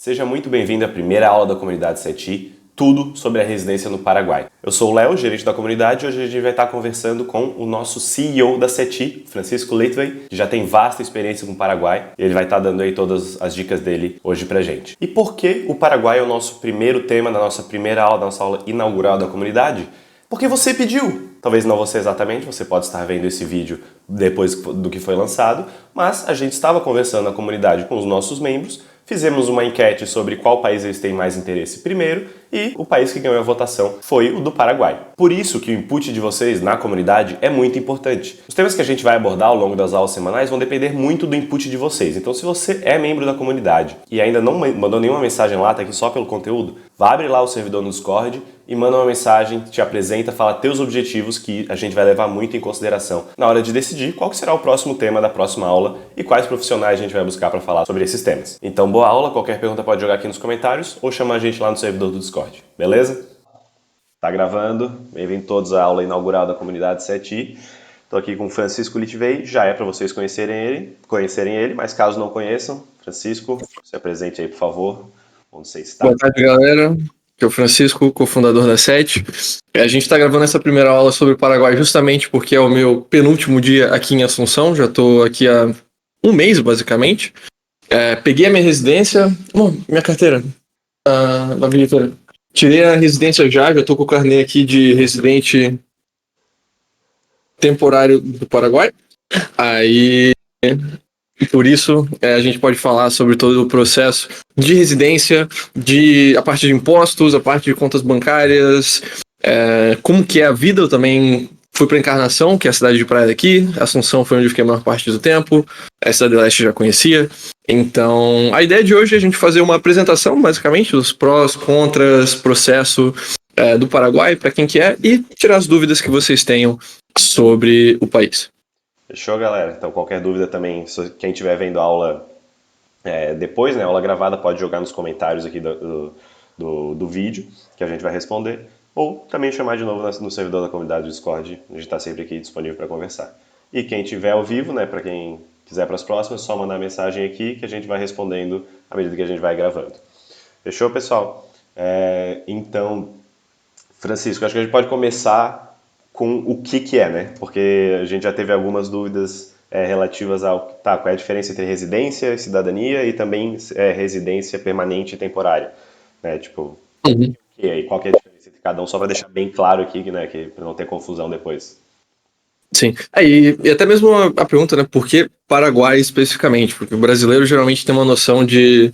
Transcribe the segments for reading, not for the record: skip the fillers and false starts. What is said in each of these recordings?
Seja muito bem-vindo à primeira aula da comunidade CETI, tudo sobre a residência no Paraguai. Eu sou o Léo, gerente da comunidade, e hoje a gente vai estar conversando com o nosso CEO da CETI, Francisco Litvey, que já tem vasta experiência com o Paraguai, e ele vai estar dando aí todas as dicas dele hoje pra gente. E por que o Paraguai é o nosso primeiro tema da nossa primeira aula, da nossa aula inaugural da comunidade? Porque você pediu! Talvez não você exatamente, você pode estar vendo esse vídeo depois do que foi lançado, mas a gente estava conversando na comunidade com os nossos membros, fizemos uma enquete sobre qual país eles têm mais interesse primeiro e o país que ganhou a votação foi o do Paraguai. Por isso que o input de vocês na comunidade é muito importante. Os temas que a gente vai abordar ao longo das aulas semanais vão depender muito do input de vocês. Então se você é membro da comunidade e ainda não mandou nenhuma mensagem lá, tá aqui só pelo conteúdo, vá abrir lá o servidor no Discord e manda uma mensagem, te apresenta, fala teus objetivos que a gente vai levar muito em consideração na hora de decidir qual que será o próximo tema da próxima aula e quais profissionais a gente vai buscar para falar sobre esses temas. Então, boa aula, qualquer pergunta pode jogar aqui nos comentários ou chamar a gente lá no servidor do Discord, beleza? Tá gravando, bem-vindos todos à aula inaugural da comunidade CETI. Estou aqui com o Francisco Litvey, já é para vocês conhecerem ele, mas caso não conheçam, Francisco, se apresente aí, por favor, onde você está. Boa tarde, galera. Aqui é o Francisco, cofundador da CETI. A gente está gravando essa primeira aula sobre o Paraguai justamente porque é o meu penúltimo dia aqui em Assunção. Já estou aqui há um mês, basicamente. Peguei a minha residência... minha carteira. Na bilheteira. Tirei a residência já estou com o carnê aqui de residente temporário do Paraguai. Aí... E por isso, a gente pode falar sobre todo o processo de residência, a parte de impostos, a parte de contas bancárias, como que é a vida. Eu também fui para Encarnação, que é a cidade de praia daqui. Assunção foi onde eu fiquei a maior parte do tempo. A Cidade do Leste eu já conhecia. Então, a ideia de hoje é a gente fazer uma apresentação, basicamente, dos prós, contras, processo do Paraguai, para quem que é, e tirar as dúvidas que vocês tenham sobre o país. Fechou, galera? Então, qualquer dúvida também, quem estiver vendo a aula depois, né, a aula gravada, pode jogar nos comentários aqui do vídeo, que a gente vai responder, ou também chamar de novo no servidor da comunidade do Discord, a gente está sempre aqui disponível para conversar. E quem estiver ao vivo, né, para quem quiser para as próximas, só mandar mensagem aqui que a gente vai respondendo à medida que a gente vai gravando. Fechou, pessoal? Então, Francisco, acho que a gente pode começar com o que é, né? Porque a gente já teve algumas dúvidas relativas ao qual é a diferença entre residência e cidadania e também residência permanente e temporária, né? Tipo, qual que é a diferença entre cada um, só para deixar bem claro aqui, né, que para não ter confusão depois. Sim, e até mesmo a pergunta, né, por que Paraguai especificamente? Porque o brasileiro geralmente tem uma noção de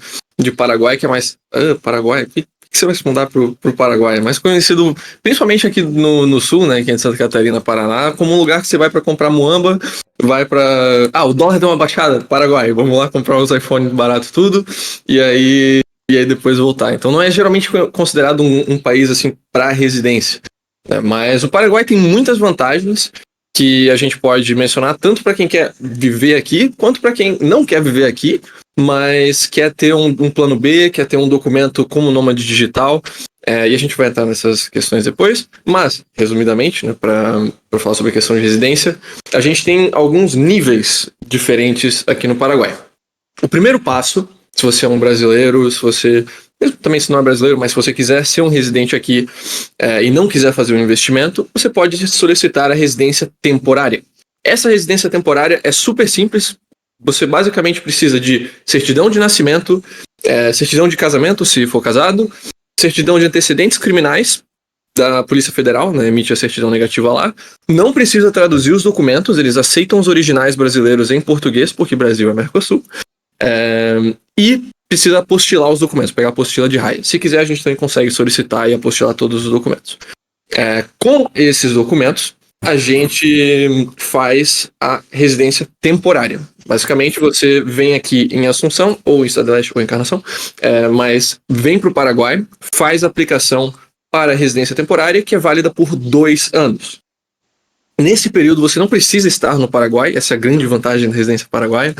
Paraguai que é mais, Paraguai, que você vai se mudar pro Paraguai? É mais conhecido, principalmente aqui no sul, né, que é em Santa Catarina, Paraná, como um lugar que você vai para comprar muamba, vai para... o dólar deu uma baixada, Paraguai, vamos lá comprar os iPhones baratos tudo, e aí depois voltar. Então não é geralmente considerado um país, assim, para residência, né? Mas o Paraguai tem muitas vantagens que a gente pode mencionar, tanto para quem quer viver aqui, quanto para quem não quer viver aqui, mas quer ter um plano B, quer ter um documento como nômade digital, e a gente vai entrar nessas questões depois, mas, resumidamente, né, para falar sobre a questão de residência, a gente tem alguns níveis diferentes aqui no Paraguai. O primeiro passo, se você é um brasileiro, também se não é brasileiro, mas se você quiser ser um residente aqui e não quiser fazer um investimento, você pode solicitar a residência temporária. Essa residência temporária é super simples. Você basicamente precisa de certidão de nascimento, certidão de casamento, se for casado, certidão de antecedentes criminais da Polícia Federal, né, emite a certidão negativa lá. Não precisa traduzir os documentos, eles aceitam os originais brasileiros em português, porque Brasil é Mercosul. E precisa apostilar os documentos, pegar a apostila de raia. Se quiser, a gente também consegue solicitar e apostilar todos os documentos. Com esses documentos, a gente faz a residência temporária. Basicamente, você vem aqui em Assunção, ou em Cidade do Leste, ou Encarnação, mas vem para o Paraguai, faz a aplicação para a residência temporária, que é válida por 2 anos. Nesse período, você não precisa estar no Paraguai, essa é a grande vantagem da residência paraguaia,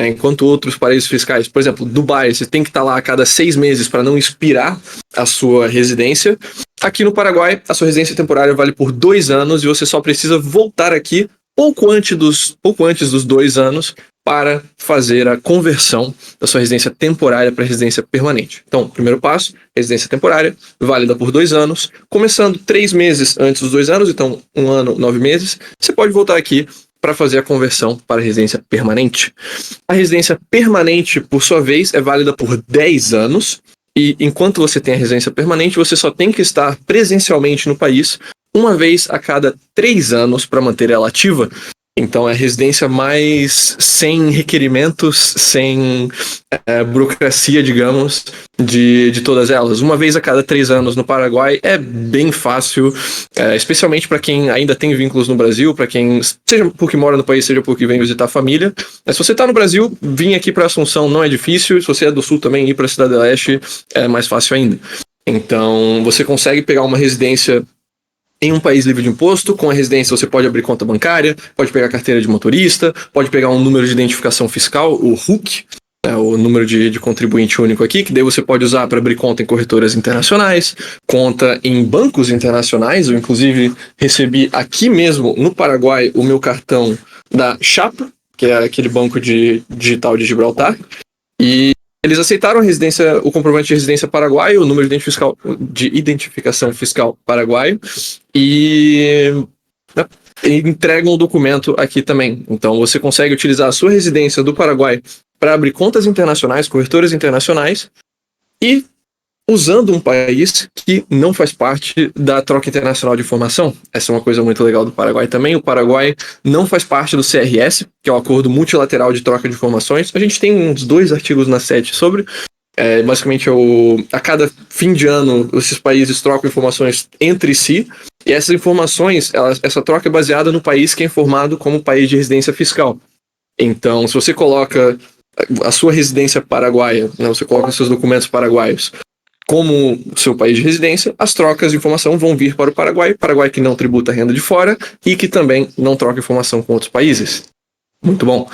enquanto outros paraísos fiscais, por exemplo, Dubai, você tem que estar lá a cada 6 meses para não expirar a sua residência. Aqui no Paraguai, a sua residência temporária vale por 2 anos e você só precisa voltar aqui pouco antes dos 2 anos para fazer a conversão da sua residência temporária para residência permanente. Então, primeiro passo, residência temporária, válida por 2 anos, começando 3 meses antes dos 2 anos, então 1 ano, 9 meses, você pode voltar aqui para fazer a conversão para residência permanente. A residência permanente, por sua vez, é válida por 10 anos, e enquanto você tem a residência permanente, você só tem que estar presencialmente no país uma vez a cada 3 anos para manter ela ativa. Então é a residência mais sem requerimentos, sem burocracia, digamos, de todas elas. Uma vez a cada 3 anos no Paraguai é bem fácil, especialmente para quem ainda tem vínculos no Brasil, para quem, seja porque mora no país, seja porque vem visitar a família. Mas se você está no Brasil, vir aqui para Assunção não é difícil. Se você é do Sul também, ir para a Cidade do Leste é mais fácil ainda. Então você consegue pegar uma residência em um país livre de imposto. Com a residência você pode abrir conta bancária, pode pegar carteira de motorista, pode pegar um número de identificação fiscal, o RUC, o número de contribuinte único aqui, que daí você pode usar para abrir conta em corretoras internacionais, conta em bancos internacionais. Eu inclusive recebi aqui mesmo no Paraguai o meu cartão da Chapa, que é aquele banco digital de Gibraltar, e eles aceitaram a residência, o comprovante de residência paraguaio, o número de identificação fiscal paraguaio, e entregam o documento aqui também. Então você consegue utilizar a sua residência do Paraguai para abrir contas internacionais, corretoras internacionais, e usando um país que não faz parte da troca internacional de informação. Essa é uma coisa muito legal do Paraguai também. O Paraguai não faz parte do CRS, que é o Acordo Multilateral de Troca de Informações. A gente tem uns 2 artigos na SET sobre. Basicamente, a cada fim de ano, esses países trocam informações entre si. E essas informações, essa troca é baseada no país que é informado como país de residência fiscal. Então, se você coloca a sua residência paraguaia, né, você coloca os seus documentos paraguaios como seu país de residência, as trocas de informação vão vir para o Paraguai que não tributa a renda de fora e que também não troca informação com outros países. Muito bom.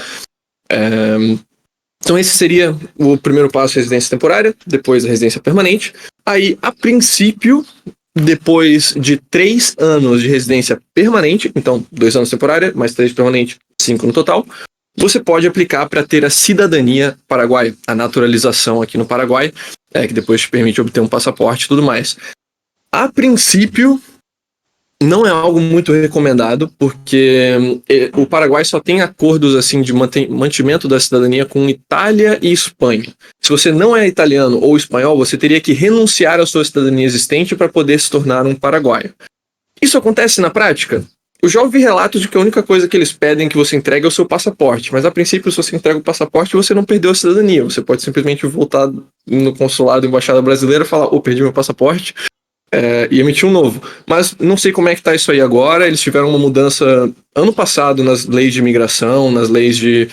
Então esse seria o primeiro passo, residência temporária, depois a residência permanente. Aí, a princípio, depois de 3 anos de residência permanente, então 2 anos temporária, mais 3 permanente, 5 no total, você pode aplicar para ter a cidadania paraguaia, a naturalização aqui no Paraguai, que depois te permite obter um passaporte e tudo mais. A princípio, não é algo muito recomendado, porque o Paraguai só tem acordos assim de mantimento da cidadania com Itália e Espanha. Se você não é italiano ou espanhol, você teria que renunciar à sua cidadania existente para poder se tornar um paraguaio. Isso acontece na prática? Eu já ouvi relatos de que a única coisa que eles pedem que você entregue é o seu passaporte, mas a princípio, se você entrega o passaporte, você não perdeu a cidadania. Você pode simplesmente voltar no consulado, embaixada brasileira, e falar, perdi meu passaporte, e emitir um novo. Mas não sei como é que tá isso aí agora. Eles tiveram uma mudança ano passado nas leis de imigração, nas leis de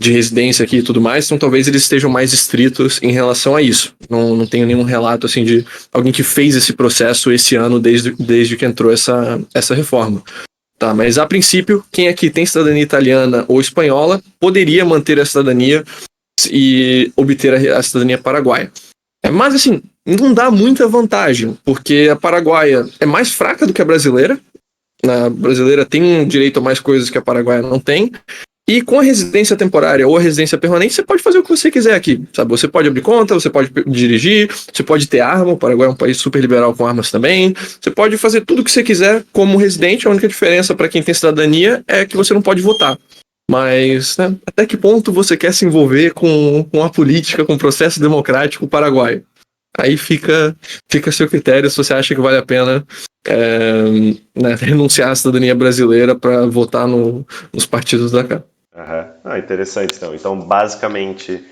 residência aqui e tudo mais, então talvez eles estejam mais estritos em relação a isso. Não tenho nenhum relato assim de alguém que fez esse processo esse ano desde que entrou essa reforma. Tá, mas a princípio, quem aqui tem cidadania italiana ou espanhola poderia manter a cidadania e obter a cidadania paraguaia. Mas assim, não dá muita vantagem, porque a paraguaia é mais fraca do que a brasileira. A brasileira tem direito a mais coisas que a paraguaia não tem. E com a residência temporária ou a residência permanente, você pode fazer o que você quiser aqui, sabe? Você pode abrir conta, você pode dirigir, você pode ter arma. O Paraguai é um país super liberal com armas também. Você pode fazer tudo o que você quiser como residente. A única diferença para quem tem cidadania é que você não pode votar. Mas, né, até que ponto você quer se envolver com a política, com o processo democrático paraguaio? Aí fica a seu critério se você acha que vale a pena renunciar à cidadania brasileira para votar nos partidos da cá. Interessante, então. Então, basicamente,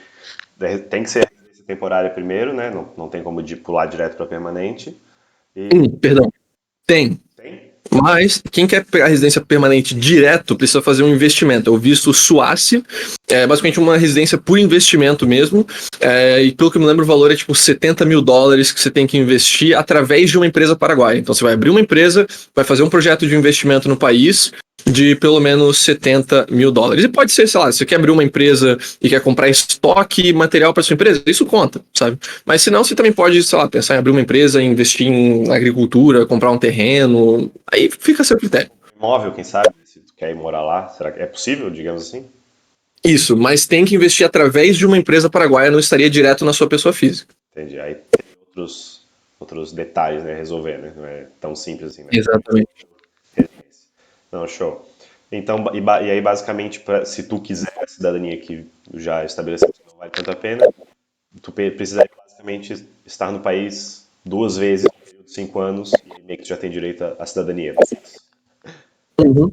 tem que ser a residência temporária primeiro, né? Não tem como pular direto para permanente. Perdão. Tem. Mas quem quer pegar a residência permanente direto precisa fazer um investimento. É o visto SUASI, é basicamente uma residência por investimento mesmo. E pelo que eu me lembro, o valor é tipo $70 mil que você tem que investir através de uma empresa paraguaia. Então você vai abrir uma empresa, vai fazer um projeto de investimento no país de pelo menos $70 mil. E pode ser, sei lá, você quer abrir uma empresa e quer comprar estoque e material para sua empresa, isso conta, sabe? Mas se não, você também pode, sei lá, pensar em abrir uma empresa, investir em agricultura, comprar um terreno, aí fica a seu critério. Imóvel, quem sabe, se tu quer ir morar lá, será que é possível, digamos assim? Isso, mas tem que investir através de uma empresa paraguaia, não estaria direto na sua pessoa física. Entendi. Aí tem outros detalhes, né, resolver, né? Não é tão simples assim, né? Exatamente. Não, show. Então, e aí basicamente, se tu quiser a cidadania que já estabeleceu que não vale tanto a pena, tu precisaria basicamente estar no país 2 vezes no período de 5 anos e aí meio que tu já tem direito à cidadania. Uhum.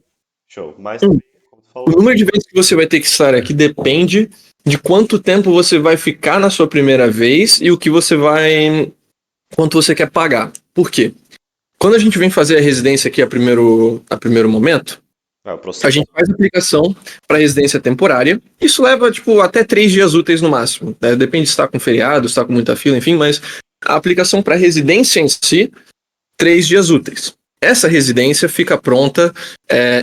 Show. Mas Uhum. também, como tu O falou, número de vezes que você vai ter que estar aqui depende de quanto tempo você vai ficar na sua primeira vez e o que você vai. Quanto você quer pagar. Por quê? Quando a gente vem fazer a residência aqui a primeiro momento, o a processo. gente faz a aplicação para residência temporária. Isso leva, tipo, até 3 dias úteis no máximo, né? Depende se está com feriado, se está com muita fila, enfim, mas a aplicação para residência em si, 3 dias úteis. Essa residência fica pronta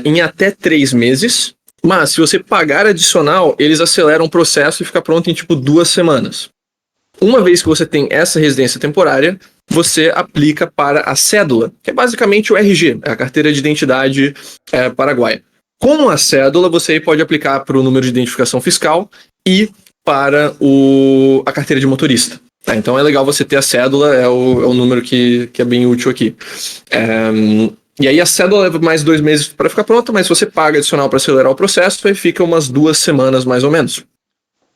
em até 3 meses, mas se você pagar adicional, eles aceleram o processo e fica pronto em, tipo, 2 semanas. Uma vez que você tem essa residência temporária, você aplica para a cédula, que é basicamente o RG, a carteira de identidade paraguaia. Com a cédula, você pode aplicar para o número de identificação fiscal e para a carteira de motorista. Tá? Então é legal você ter a cédula, é o número que é bem útil aqui. E aí a cédula leva mais 2 meses para ficar pronta, mas se você paga adicional para acelerar o processo, aí fica umas 2 semanas mais ou menos.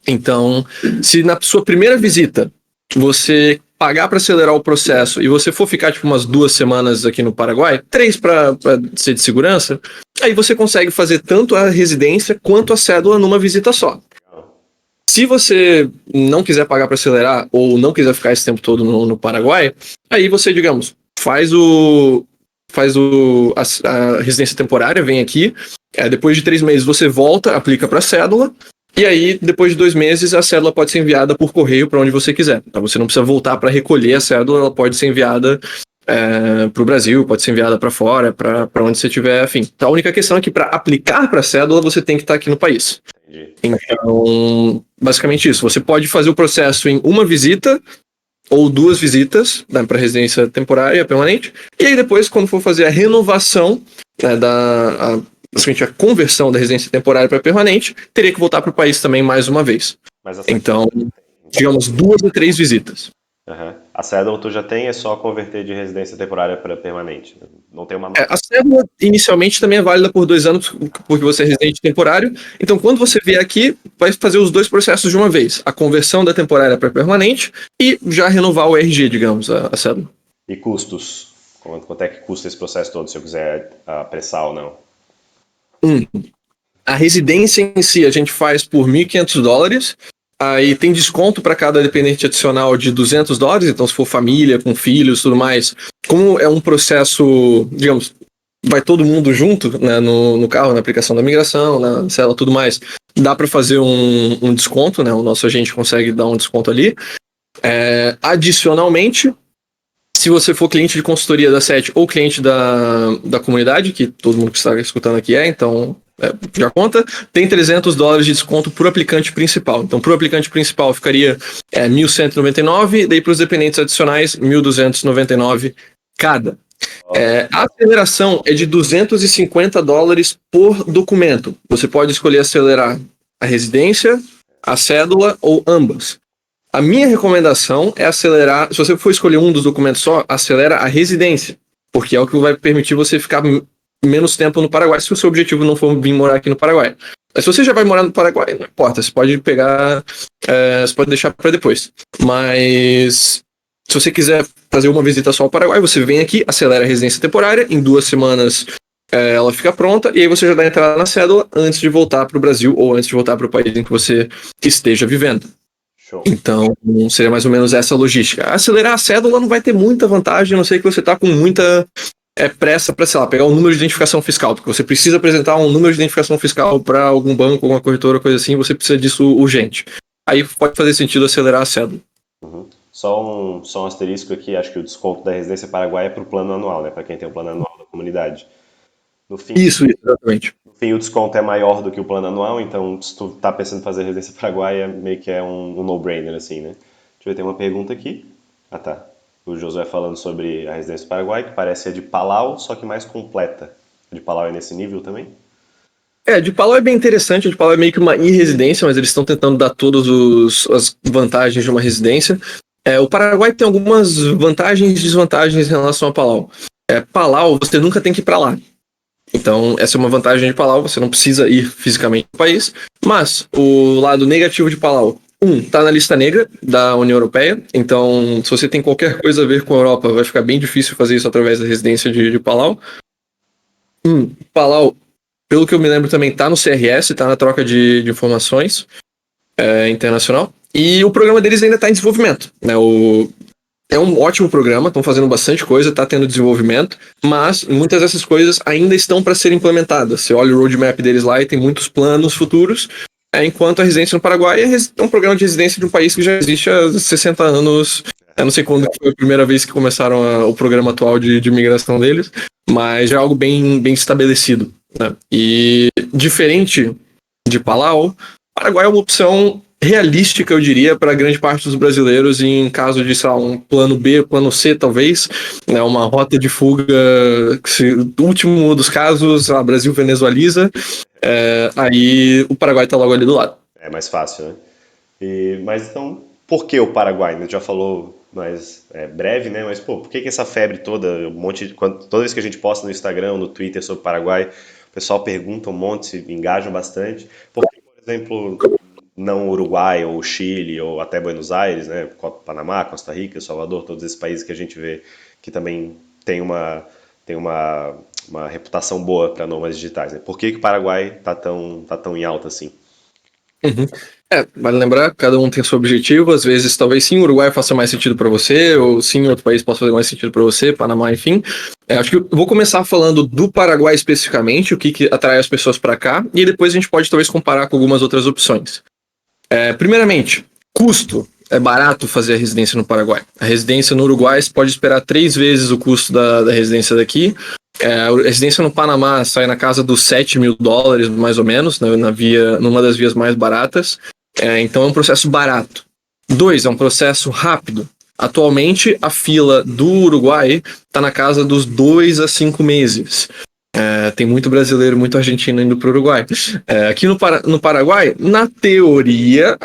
Então, se na sua primeira visita você pagar para acelerar o processo e você for ficar tipo umas 2 semanas aqui no Paraguai, 3 para ser de segurança, aí você consegue fazer tanto a residência quanto a cédula numa visita só. Se você não quiser pagar para acelerar ou não quiser ficar esse tempo todo no Paraguai, aí você, digamos, faz a residência temporária, vem aqui, depois de 3 meses você volta, aplica para a cédula, e aí, depois de 2 meses, a cédula pode ser enviada por correio para onde você quiser. Então, você não precisa voltar para recolher a cédula, ela pode ser enviada para o Brasil, pode ser enviada para fora, para onde você tiver afim. Então, a única questão é que para aplicar para a cédula, você tem que estar aqui no país. Entendi. Então, basicamente isso. Você pode fazer o processo em uma visita ou 2 visitas, né, para residência temporária permanente, e aí depois, quando for fazer a renovação, né, basicamente a conversão da residência temporária para permanente, teria que voltar para o país também mais uma vez. Mas a Então, cédula, digamos, 2 ou 3 visitas. a cédula tu já tem, é só converter de residência temporária para permanente. Não tem uma A cédula, inicialmente, também é válida por 2 anos, porque você é residente temporário. Então, quando você vier aqui, vai fazer os 2 processos de uma vez. A conversão da temporária para permanente e já renovar o RG, digamos, a cédula. E custos? Quanto é que custa esse processo todo, se eu quiser apressar ou não? A residência em si a gente faz por US$ 1.500. Aí tem desconto para cada dependente adicional de US$ 200. Então, se for família, com filhos e tudo mais, como é um processo, digamos, vai todo mundo junto, né, no carro, na aplicação da migração, na cela, tudo mais, dá para fazer um desconto, né? O nosso agente consegue dar um desconto ali. Adicionalmente, se você for cliente de consultoria da SET ou cliente da comunidade, que todo mundo que está escutando aqui então já conta, tem US$ 300 de desconto por aplicante principal. Então, para o aplicante principal ficaria 1.199, daí para os dependentes adicionais, 1.299 cada. A aceleração é de US$ 250 por documento. Você pode escolher acelerar a residência, a cédula ou ambas. A minha recomendação é acelerar, se você for escolher um dos documentos só, acelera a residência, porque é o que vai permitir você ficar menos tempo no Paraguai, se o seu objetivo não for vir morar aqui no Paraguai. Mas se você já vai morar no Paraguai, não importa, você pode pegar, você pode deixar para depois. Mas se você quiser fazer uma visita só ao Paraguai, você vem aqui, acelera a residência temporária, em 2 semanas ela fica pronta, e aí você já dá entrada na cédula antes de voltar para o Brasil ou antes de voltar para o país em que você esteja vivendo. Show. Então, seria mais ou menos essa logística. Acelerar a cédula não vai ter muita vantagem, a não ser que você está com muita pressa para, sei lá, pegar um número de identificação fiscal, porque você precisa apresentar um número de identificação fiscal para algum banco, alguma corretora, coisa assim, você precisa disso urgente. Aí pode fazer sentido acelerar a cédula. Uhum. Só um asterisco aqui, acho que o desconto da residência paraguaia é para o plano anual, né? Para quem tem o plano anual da comunidade. No fim, Isso, exatamente. no fim, o desconto é maior do que o plano anual, então se tu tá pensando em fazer residência paraguaia, meio que é um no-brainer, assim, né? Deixa eu ver, tem uma pergunta aqui. Ah, tá. O Josué falando sobre a residência paraguaia, que parece a de Palau, só que mais completa. A de Palau é nesse nível também? De Palau é bem interessante, de Palau é meio que uma irresidência, mas eles estão tentando dar todas as vantagens de uma residência. O Paraguai tem algumas vantagens e desvantagens em relação a Palau. Palau, você nunca tem que ir para lá. Então, essa é uma vantagem de Palau, você não precisa ir fisicamente no país. Mas, o lado negativo de Palau, tá na lista negra da União Europeia. Então, se você tem qualquer coisa a ver com a Europa, vai ficar bem difícil fazer isso através da residência de Palau. Palau, pelo que eu me lembro, também tá no CRS, tá na troca de informações internacional. E o programa deles ainda está em desenvolvimento, né? É um ótimo programa, estão fazendo bastante coisa, está tendo desenvolvimento, mas muitas dessas coisas ainda estão para serem implementadas. Você olha o roadmap deles lá e tem muitos planos futuros, enquanto a residência no Paraguai é um programa de residência de um país que já existe há 60 anos. Eu não sei quando foi a primeira vez que começaram o programa atual de imigração deles, mas já é algo bem estabelecido, né? E diferente de Palau, Paraguai é uma opção realística, eu diria, para grande parte dos brasileiros em caso de, sei lá, um plano B, plano C, talvez, né, uma rota de fuga, no último dos casos, o Brasil venezualiza, aí o Paraguai está logo ali do lado. É mais fácil, né? Mas então, por que o Paraguai? A gente já falou mais breve, né? Mas, por que essa febre toda, toda vez que a gente posta no Instagram, no Twitter sobre o Paraguai, o pessoal pergunta um monte, se engajam bastante. Por que, por exemplo, não Uruguai ou Chile ou até Buenos Aires, né? Panamá, Costa Rica, Salvador, todos esses países que a gente vê que também tem uma reputação boa para nômades digitais, né? Por que o Paraguai tá tão em alta assim? Uhum. Vale lembrar, cada um tem seu objetivo, às vezes talvez sim o Uruguai faça mais sentido para você, ou sim outro país possa fazer mais sentido para você, Panamá, enfim. Acho que eu vou começar falando do Paraguai especificamente, o que atrai as pessoas para cá, e depois a gente pode talvez comparar com algumas outras opções. Primeiramente, custo. É barato fazer a residência no Paraguai. A residência no Uruguai você pode esperar 3 vezes o custo da residência daqui. A residência no Panamá sai na casa dos $7.000, mais ou menos, né, numa das vias mais baratas. Então é um processo barato. 2, é um processo rápido. Atualmente, a fila do Uruguai está na casa dos 2 a 5 meses. Tem muito brasileiro, muito argentino indo para o Uruguai. Aqui no Paraguai, na teoria,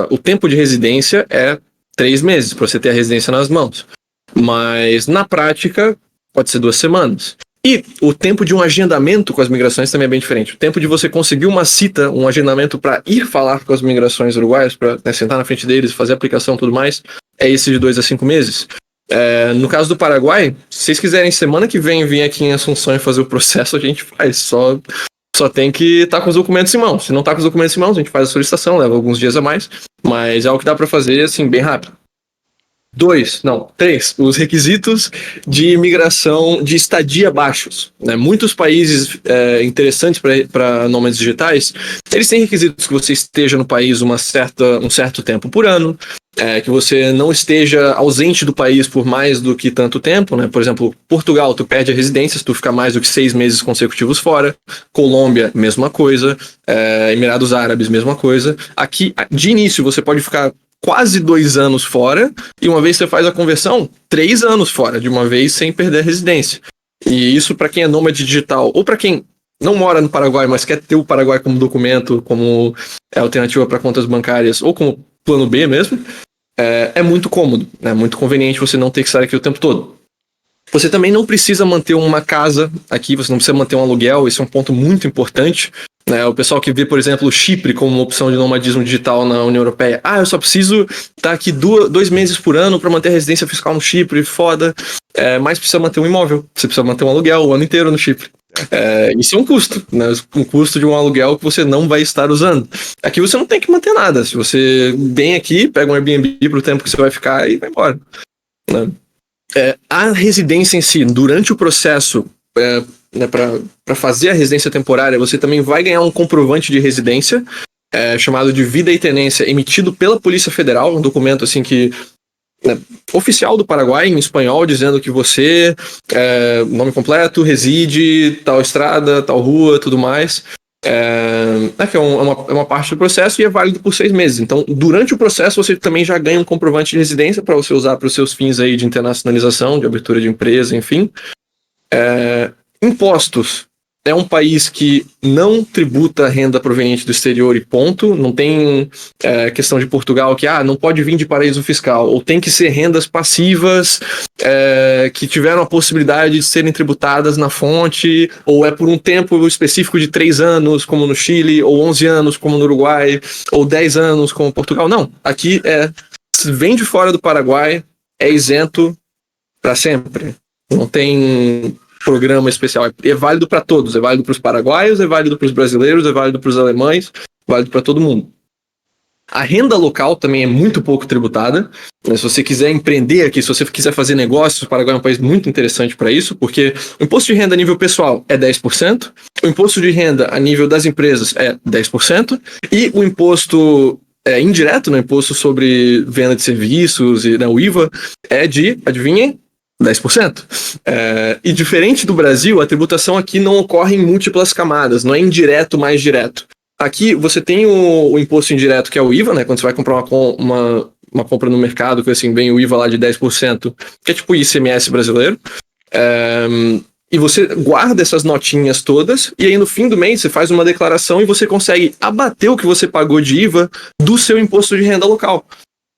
o tempo de residência é 3 meses, para você ter a residência nas mãos. Mas, na prática, pode ser 2 semanas. E o tempo de um agendamento com as migrações também é bem diferente. O tempo de você conseguir uma cita, um agendamento para ir falar com as migrações uruguaias, para sentar na frente deles, fazer a aplicação e tudo mais, é esse de 2 a 5 meses. No caso do Paraguai, se vocês quiserem semana que vem vir aqui em Assunção e fazer o processo, a gente faz. Só tem que estar com os documentos em mãos. Se não está com os documentos em mãos, a gente faz a solicitação, leva alguns dias a mais. Mas é o que dá para fazer, assim, bem rápido. 3, os requisitos de imigração de estadia baixos, né? Muitos países interessantes para nômades digitais, eles têm requisitos que você esteja no país um certo tempo por ano, que você não esteja ausente do país por mais do que tanto tempo, né? Por exemplo, Portugal, tu perde a residência se tu ficar mais do que 6 meses consecutivos fora. Colômbia, mesma coisa. Emirados Árabes, mesma coisa. Aqui, de início, você pode ficar quase 2 anos fora, e uma vez que você faz a conversão, 3 anos fora, de uma vez, sem perder a residência. E isso para quem é nômade digital, ou para quem não mora no Paraguai, mas quer ter o Paraguai como documento, como alternativa para contas bancárias, ou como plano B mesmo, é muito cômodo, é muito conveniente você não ter que estar aqui o tempo todo. Você também não precisa manter uma casa aqui, você não precisa manter um aluguel, isso é um ponto muito importante. O pessoal que vê, por exemplo, o Chipre como uma opção de nomadismo digital na União Europeia. Eu só preciso estar aqui 2 meses por ano para manter a residência fiscal no Chipre, foda. Mas precisa manter um imóvel, você precisa manter um aluguel o ano inteiro no Chipre. Isso é um custo, né? Um custo de um aluguel que você não vai estar usando. Aqui você não tem que manter nada. Se você vem aqui, pega um Airbnb para o tempo que você vai ficar e vai embora, né? A residência em si, durante o processo, para fazer a residência temporária, você também vai ganhar um comprovante de residência chamado de vida e tenência, emitido pela Polícia Federal, um documento assim que oficial do Paraguai, em espanhol, dizendo que você, nome completo, reside, tal estrada, tal rua, tudo mais. Que é uma parte do processo e é válido por 6 meses. Então, durante o processo, você também já ganha um comprovante de residência para você usar para os seus fins aí de internacionalização, de abertura de empresa, enfim. Impostos. é um país que não tributa renda proveniente do exterior e ponto. Não tem questão de Portugal que não pode vir de paraíso fiscal, ou tem que ser rendas passivas que tiveram a possibilidade de serem tributadas na fonte, ou é por um tempo específico de 3 anos, como no Chile, ou 11 anos, como no Uruguai, ou 10 anos, como Portugal. Não, aqui se vem de fora do Paraguai, é isento para sempre. Não tem programa especial. É válido para todos. É válido para os paraguaios, é válido para os brasileiros, é válido para os alemães, é válido para todo mundo. A renda local também é muito pouco tributada. Se você quiser empreender aqui, se você quiser fazer negócios, o Paraguai é um país muito interessante para isso, porque o imposto de renda a nível pessoal é 10%, o imposto de renda a nível das empresas é 10%, e o imposto indireto, o imposto sobre venda de serviços, e o IVA, é de, adivinhem, 10%. E diferente do Brasil, a tributação aqui não ocorre em múltiplas camadas, não é indireto mais direto. Aqui você tem o imposto indireto, que é o IVA, né? Quando você vai comprar uma compra no mercado, que assim, vem o IVA lá de 10%, que é tipo o ICMS brasileiro. E você guarda essas notinhas todas, e aí no fim do mês você faz uma declaração e você consegue abater o que você pagou de IVA do seu imposto de renda local.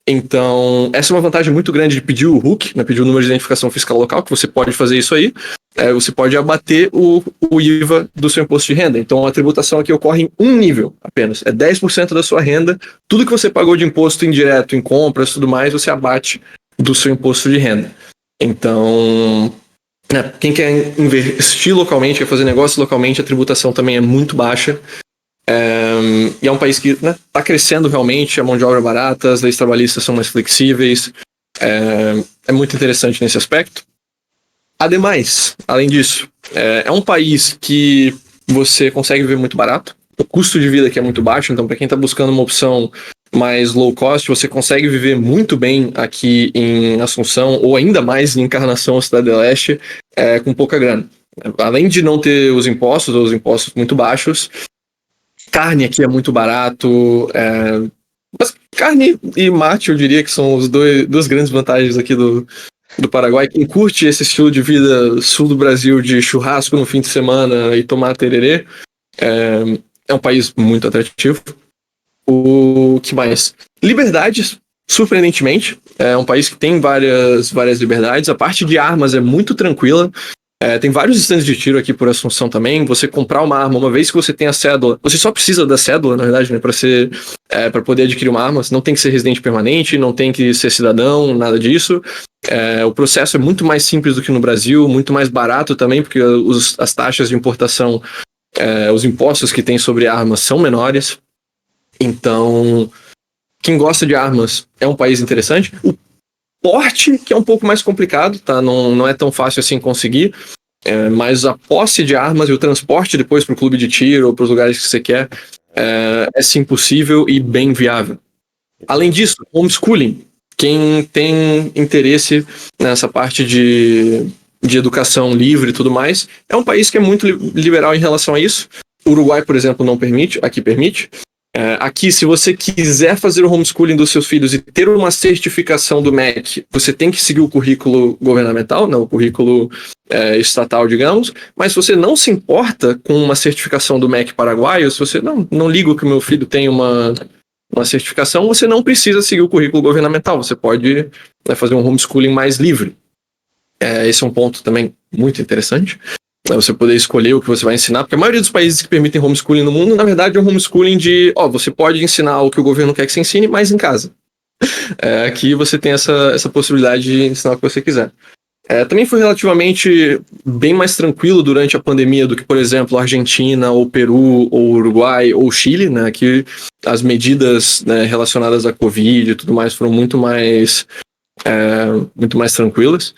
Então, essa é uma vantagem muito grande de pedir o RUC, né, pedir o número de identificação fiscal local, que você pode fazer isso aí. Você pode abater o IVA do seu imposto de renda. Então, a tributação aqui ocorre em um nível apenas. É 10% da sua renda. Tudo que você pagou de imposto indireto em compras e tudo mais, você abate do seu imposto de renda. Então, quem quer investir localmente, quer fazer negócio localmente, a tributação também é muito baixa. E é um país que está crescendo realmente, a mão de obra é barata, as leis trabalhistas são mais flexíveis, é muito interessante nesse aspecto. Ademais, além disso, é um país que você consegue viver muito barato, o custo de vida aqui é muito baixo, então para quem está buscando uma opção mais low cost, você consegue viver muito bem aqui em Assunção, ou ainda mais em Encarnação, Cidade do Leste, com pouca grana. Além de não ter os impostos muito baixos, carne aqui é muito barato, mas carne e mate eu diria que são duas grandes vantagens aqui do Paraguai. Quem curte esse estilo de vida sul do Brasil, de churrasco no fim de semana e tomar tererê, é um país muito atrativo. O que mais? Liberdades, surpreendentemente, é um país que tem várias liberdades. A parte de armas é muito tranquila. Tem vários estandes de tiro aqui por Assunção também. Você comprar uma arma, uma vez que você tem a cédula, você só precisa da cédula, na verdade, né, para poder adquirir uma arma. Você não tem que ser residente permanente, não tem que ser cidadão, nada disso. O processo é muito mais simples do que no Brasil, muito mais barato também, porque as taxas de importação, os impostos que tem sobre armas são menores. Então, quem gosta de armas é um país interessante. O porte, que é um pouco mais complicado, tá? Não é tão fácil assim conseguir, mas a posse de armas e o transporte depois para o clube de tiro ou para os lugares que você quer é sim possível e bem viável. Além disso, homeschooling. Quem tem interesse nessa parte de educação livre e tudo mais, é um país que é muito liberal em relação a isso. O Uruguai, por exemplo, não permite, aqui permite. Aqui, se você quiser fazer o homeschooling dos seus filhos e ter uma certificação do MEC, você tem que seguir o currículo governamental, o currículo estatal, digamos, mas se você não se importa com uma certificação do MEC paraguaio, se você não liga que o meu filho tem uma certificação, você não precisa seguir o currículo governamental, você pode fazer um homeschooling mais livre. Esse é um ponto também muito interessante. Você poder escolher o que você vai ensinar, porque a maioria dos países que permitem homeschooling no mundo, na verdade, é um homeschooling de, você pode ensinar o que o governo quer que você ensine, mas em casa. Aqui você tem essa possibilidade de ensinar o que você quiser. Também foi relativamente bem mais tranquilo durante a pandemia do que, por exemplo, a Argentina, ou Peru, ou Uruguai, ou Chile, né? Que as medidas, né, relacionadas à Covid e tudo mais foram muito mais tranquilas.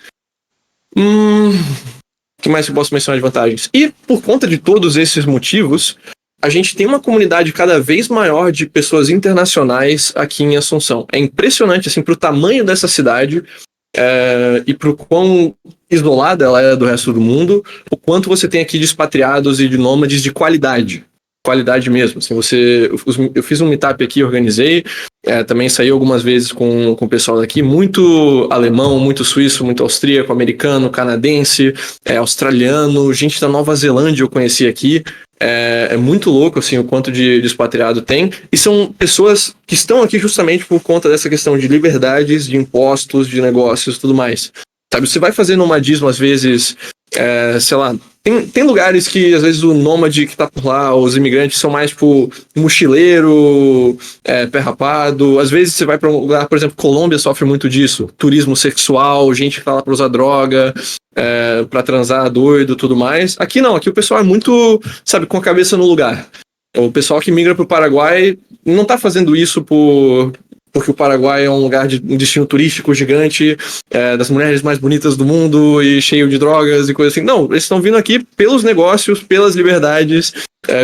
O que mais eu posso mencionar de vantagens? E por conta de todos esses motivos, a gente tem uma comunidade cada vez maior de pessoas internacionais aqui em Assunção. É impressionante, assim, pro tamanho dessa cidade e pro quão isolada ela é do resto do mundo, o quanto você tem aqui de expatriados e de nômades de qualidade. qualidade mesmo. Assim, eu fiz um meetup aqui, organizei, também saí algumas vezes com o pessoal daqui, muito alemão, muito suíço, muito austríaco, americano, canadense, australiano, gente da Nova Zelândia eu conheci aqui. É muito louco assim, o quanto de expatriado tem, e são pessoas que estão aqui justamente por conta dessa questão de liberdades, de impostos, de negócios e tudo mais. Sabe, você vai fazer nomadismo às vezes, sei lá, tem lugares que às vezes o nômade que tá por lá, os imigrantes são mais tipo mochileiro, pé rapado. Às vezes você vai para um lugar, por exemplo, Colômbia sofre muito disso, turismo sexual, gente que tá lá pra usar droga, pra transar doido, tudo mais. Aqui não, aqui o pessoal é muito, sabe, com a cabeça no lugar. O pessoal que migra pro Paraguai não tá fazendo isso porque o Paraguai é um lugar um destino turístico gigante, das mulheres mais bonitas do mundo e cheio de drogas e coisas assim. Não, eles estão vindo aqui pelos negócios, pelas liberdades,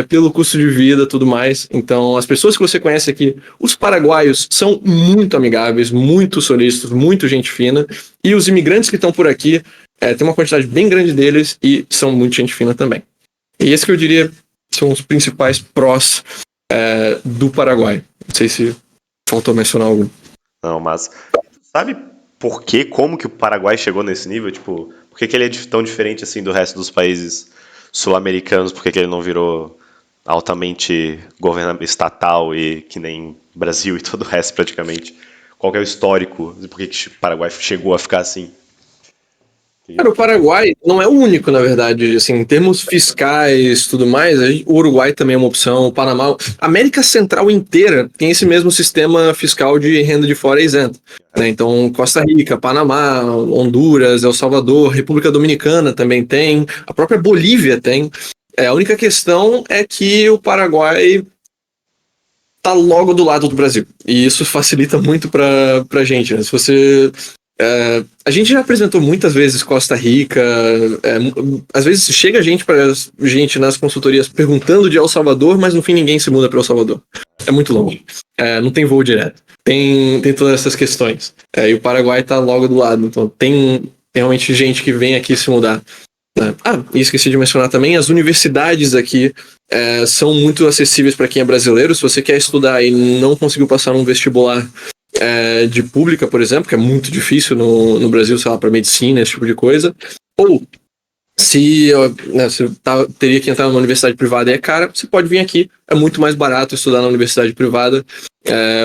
pelo custo de vida e tudo mais. Então, as pessoas que você conhece aqui, os paraguaios são muito amigáveis, muito solícitos, muito gente fina. E os imigrantes que estão por aqui, tem uma quantidade bem grande deles e são muito gente fina também. E esse que eu diria são os principais prós do Paraguai. Não sei se faltou mencionar algum. Não, mas sabe como que o Paraguai chegou nesse nível? Tipo, por que ele é tão diferente assim do resto dos países sul-americanos? Por que ele não virou altamente estatal e que nem Brasil e todo o resto praticamente? Qual que é o histórico? Por que o Paraguai chegou a ficar assim? Cara, o Paraguai não é o único, na verdade, assim, em termos fiscais e tudo mais, o Uruguai também é uma opção, o Panamá, a América Central inteira tem esse mesmo sistema fiscal de renda de fora isenta, né? Então, Costa Rica, Panamá, Honduras, El Salvador, República Dominicana também tem, a própria Bolívia tem. A única questão é que o Paraguai tá logo do lado do Brasil, e isso facilita muito pra gente, né? Se você... a gente já apresentou muitas vezes Costa Rica, às vezes chega gente nas consultorias perguntando de El Salvador, mas no fim ninguém se muda para El Salvador. É muito longe. Não tem voo direto. Tem todas essas questões. E o Paraguai está logo do lado, então tem realmente gente que vem aqui se mudar. E esqueci de mencionar também, as universidades aqui são muito acessíveis para quem é brasileiro. Se você quer estudar e não conseguiu passar num vestibular de pública, por exemplo, que é muito difícil no Brasil, sei lá, para medicina, esse tipo de coisa, ou se você teria que entrar numa universidade privada e é cara, você pode vir aqui, é muito mais barato estudar na universidade privada.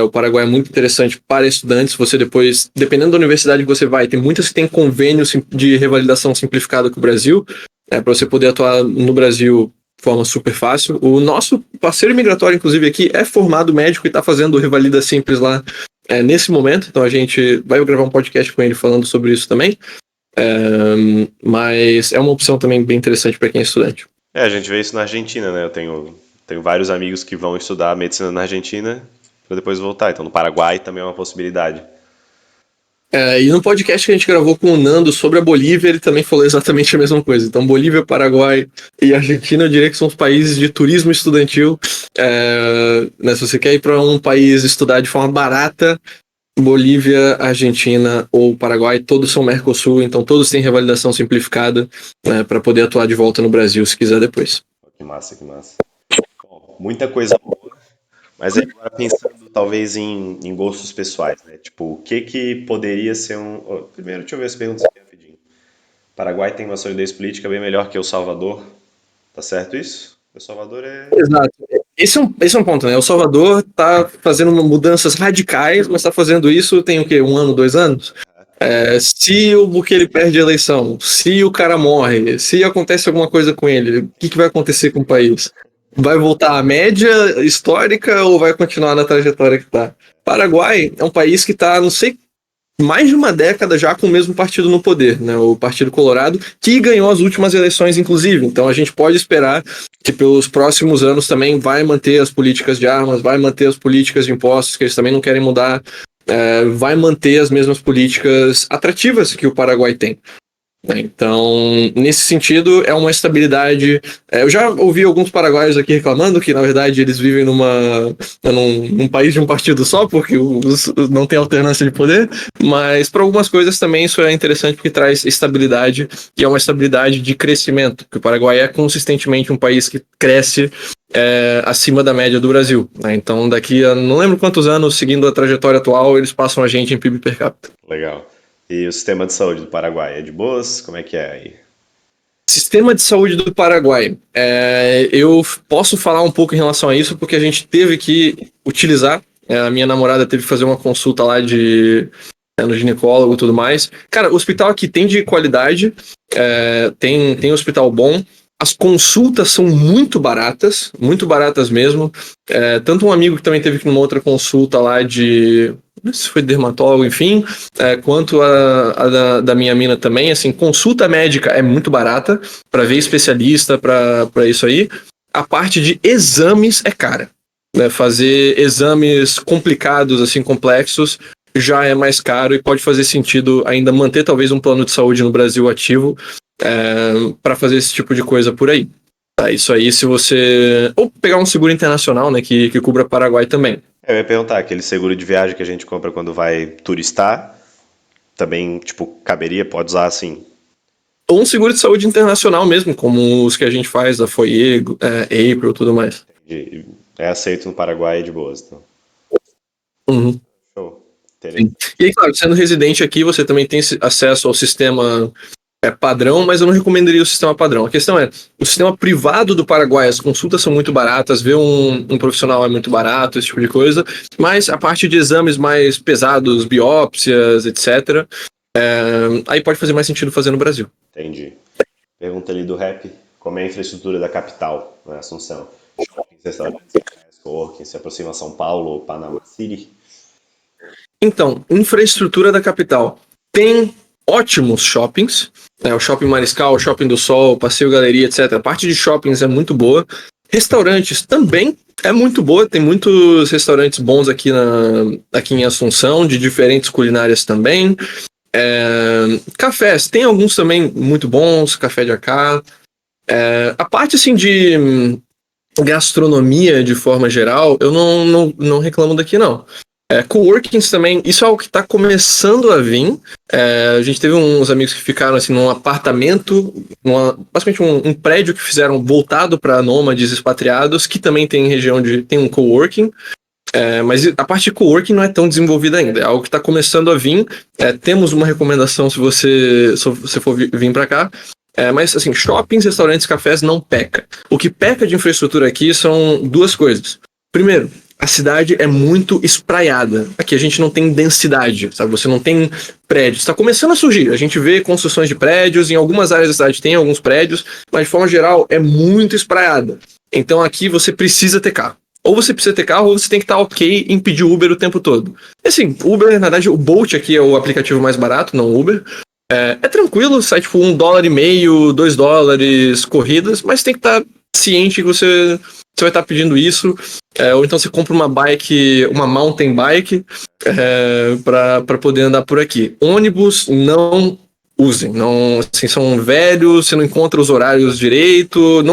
O Paraguai é muito interessante para estudantes. Você depois, dependendo da universidade que você vai, tem muitas que tem convênios de revalidação simplificada com o Brasil, para você poder atuar no Brasil de forma super fácil. O nosso parceiro migratório, inclusive, aqui é formado médico e está fazendo revalida simples lá nesse momento, então a gente vai gravar um podcast com ele falando sobre isso também, mas é uma opção também bem interessante para quem é estudante. A gente vê isso na Argentina, né? Eu tenho vários amigos que vão estudar medicina na Argentina para depois voltar, então no Paraguai também é uma possibilidade. E no podcast que a gente gravou com o Nando sobre a Bolívia, ele também falou exatamente a mesma coisa. Então, Bolívia, Paraguai e Argentina, eu diria que são os países de turismo estudantil. Se você quer ir para um país estudar de forma barata, Bolívia, Argentina ou Paraguai, todos são Mercosul, então todos têm revalidação simplificada para poder atuar de volta no Brasil, se quiser depois. Que massa, que massa. Bom, muita coisa boa. Mas aí agora pensando talvez em gostos pessoais, né? Tipo, o que poderia ser Primeiro, deixa eu ver as perguntas aqui rapidinho. Paraguai tem uma solidez política bem melhor que El Salvador. Tá certo isso? El Salvador é... Exato. Esse é um ponto, né? El Salvador tá fazendo mudanças radicais, mas tá fazendo isso tem o quê? 1 ano, 2 anos? Se o Bukele perde a eleição, se o cara morre, se acontece alguma coisa com ele, o que vai acontecer com o país? Vai voltar à média histórica ou vai continuar na trajetória que tá? Paraguai é um país que tá, não sei, mais de uma década já com o mesmo partido no poder, né? O Partido Colorado, que ganhou as últimas eleições, inclusive. Então a gente pode esperar que pelos próximos anos também vai manter as políticas de armas, vai manter as políticas de impostos, que eles também não querem mudar, vai manter as mesmas políticas atrativas que o Paraguai tem. né? Então, nesse sentido, é uma estabilidade. Eu já ouvi alguns paraguaios aqui reclamando que, na verdade, eles vivem num país de um partido só, porque não tem alternância de poder, mas para algumas coisas também isso é interessante porque traz estabilidade, e é uma estabilidade de crescimento, porque o Paraguai é consistentemente um país que cresce acima da média do Brasil, né? Então, daqui a não lembro quantos anos, seguindo a trajetória atual, eles passam a gente em PIB per capita. Legal. E o sistema de saúde do Paraguai é de boas? Como é que é aí? Sistema de saúde do Paraguai. Eu posso falar um pouco em relação a isso, porque a gente teve que utilizar. A minha namorada teve que fazer uma consulta lá no ginecólogo e tudo mais. Cara, o hospital aqui tem de qualidade, tem hospital bom. As consultas são muito baratas mesmo. Tanto um amigo que também teve que ir numa outra consulta lá não sei se foi dermatólogo, enfim, quanto a da minha mina também, assim, consulta médica é muito barata para ver especialista, para isso aí. A parte de exames é cara, né? Fazer exames complicados, assim, complexos, já é mais caro e pode fazer sentido ainda manter talvez um plano de saúde no Brasil ativo para fazer esse tipo de coisa por aí. Isso aí, se você... Ou pegar um seguro internacional, né, que cubra Paraguai também. Eu ia perguntar, aquele seguro de viagem que a gente compra quando vai turistar, também, tipo, caberia, pode usar assim? Ou um seguro de saúde internacional mesmo, como os que a gente faz da Foyer, April e tudo mais. É aceito no Paraguai de boas, então. Uhum. Show. Sim. E aí, claro, sendo residente aqui, você também tem acesso ao sistema padrão, mas eu não recomendaria o sistema padrão. A questão é, o sistema privado do Paraguai, as consultas são muito baratas, ver um profissional é muito barato, esse tipo de coisa, mas a parte de exames mais pesados, biópsias, etc., aí pode fazer mais sentido fazer no Brasil. Entendi. Pergunta ali do rap, como é a infraestrutura da capital, né, Assunção? Shoppings, restaurantes, coworking, se aproxima São Paulo ou Panama City? Então, infraestrutura da capital. Tem ótimos shoppings, o Shopping Mariscal, o Shopping do Sol, Passeio Galeria, etc. A parte de shoppings é muito boa. Restaurantes também é muito boa, tem muitos restaurantes bons aqui em Assunção, de diferentes culinárias também. Cafés, tem alguns também muito bons, Café de Acá. A parte assim de gastronomia de forma geral, eu não reclamo daqui não. Coworkings também, isso é algo que está começando a vir. A gente teve uns amigos que ficaram assim num apartamento, basicamente um prédio que fizeram voltado para nômades expatriados, que também tem região tem um coworking. Mas a parte de coworking não é tão desenvolvida ainda, é algo que está começando a vir. Temos uma recomendação se você for vir para cá. Mas assim, shoppings, restaurantes, cafés não peca. O que peca de infraestrutura aqui são duas coisas. Primeiro, a cidade é muito espraiada. Aqui a gente não tem densidade, sabe? Você não tem prédios. Está começando a surgir. A gente vê construções de prédios, em algumas áreas da cidade tem alguns prédios, mas de forma geral é muito espraiada. Então aqui você precisa ter carro. Ou você precisa ter carro, ou você tem que estar ok em pedir Uber o tempo todo. E assim, Uber, na verdade, o Bolt aqui é o aplicativo mais barato, não o Uber. É tranquilo, sai tipo $1,50, $2 corridas, mas tem que estar ciente que você vai estar pedindo isso. Ou então você compra uma mountain bike, para poder andar por aqui. Ônibus, não usem, não, assim, são velhos, você não encontra os horários direito,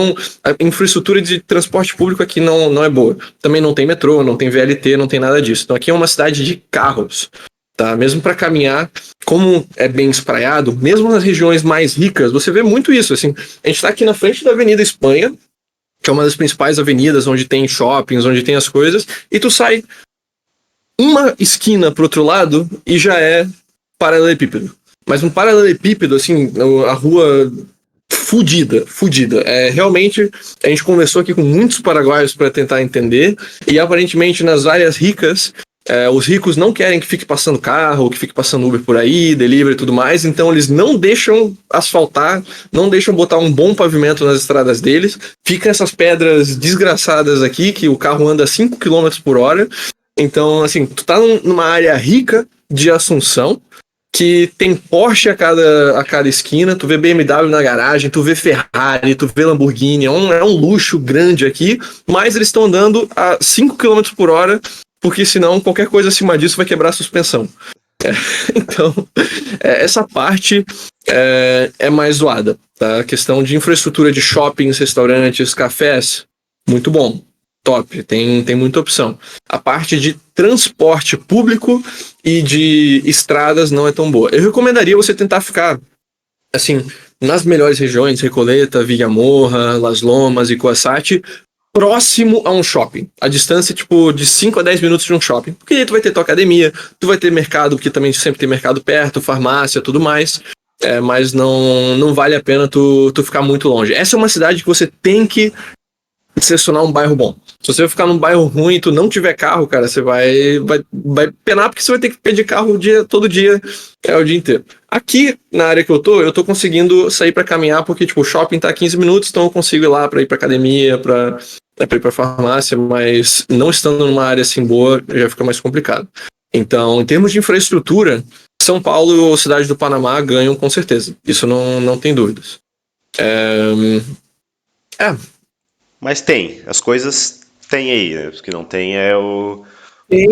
a infraestrutura de transporte público aqui não é boa. Também não tem metrô, não tem VLT, não tem nada disso. Então aqui é uma cidade de carros, tá? Mesmo para caminhar, como é bem espraiado, mesmo nas regiões mais ricas, você vê muito isso, assim, a gente está aqui na frente da Avenida Espanha, que é uma das principais avenidas onde tem shoppings, onde tem as coisas, e tu sai uma esquina pro outro lado e já é paralelepípedo. Mas um paralelepípedo, assim, a rua fudida. Realmente, a gente conversou aqui com muitos paraguaios para tentar entender, e aparentemente nas áreas ricas, os ricos não querem que fique passando carro, que fique passando Uber por aí, delivery e tudo mais, então eles não deixam asfaltar, não deixam botar um bom pavimento nas estradas deles, fica essas pedras desgraçadas aqui, que o carro anda 5 km por hora, então, assim, tu tá numa área rica de Assunção, que tem Porsche a cada esquina, tu vê BMW na garagem, tu vê Ferrari, tu vê Lamborghini, é um luxo grande aqui, mas eles estão andando a 5 km por hora, porque senão qualquer coisa acima disso vai quebrar a suspensão. Então, essa parte é mais zoada. Tá? A questão de infraestrutura de shoppings, restaurantes, cafés, muito bom. Top, tem muita opção. A parte de transporte público e de estradas não é tão boa. Eu recomendaria você tentar ficar, assim, nas melhores regiões, Recoleta, Villamoja, Las Lomas e Coassati, próximo a um shopping. A distância, tipo, de 5 a 10 minutos de um shopping. Porque aí tu vai ter tua academia, tu vai ter mercado, porque também sempre tem mercado perto, farmácia, tudo mais. Mas não vale a pena tu ficar muito longe. Essa é uma cidade que você tem que selecionar um bairro bom. Se você ficar num bairro ruim e tu não tiver carro, cara, você vai penar porque você vai ter que pedir carro todo dia, o dia inteiro. Aqui, na área que eu tô conseguindo sair pra caminhar porque, tipo, o shopping tá a 15 minutos, então eu consigo ir lá pra ir pra academia, pra ir pra farmácia, mas não estando numa área assim boa, já fica mais complicado. Então, em termos de infraestrutura, São Paulo ou Cidade do Panamá ganham com certeza. Isso não tem dúvidas. Mas tem, as coisas tem aí, né? O que não tem é o... Tem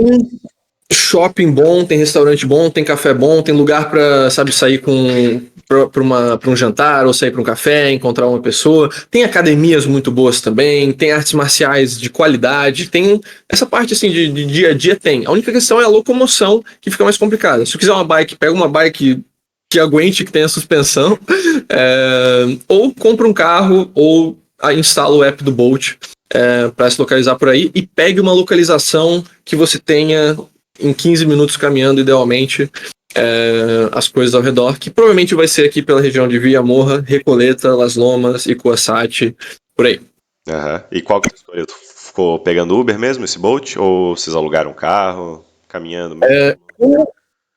shopping bom, tem restaurante bom, tem café bom, tem lugar pra, sabe, sair pra um jantar ou sair pra um café, encontrar uma pessoa. Tem academias muito boas também, tem artes marciais de qualidade, tem essa parte assim de dia a dia tem. A única questão é a locomoção que fica mais complicada. Se eu quiser uma bike, pega uma bike que aguente, que tenha suspensão, ou compra um carro ou instala o app do Bolt para se localizar por aí e pegue uma localização que você tenha em 15 minutos caminhando, idealmente, as coisas ao redor, que provavelmente vai ser aqui pela região de Villamoja, Recoleta, Las Lomas e Coassati, por aí. Uhum. E qual que tu escolheu? Tu ficou pegando Uber mesmo, esse Bolt? Ou vocês alugaram um carro, caminhando mesmo?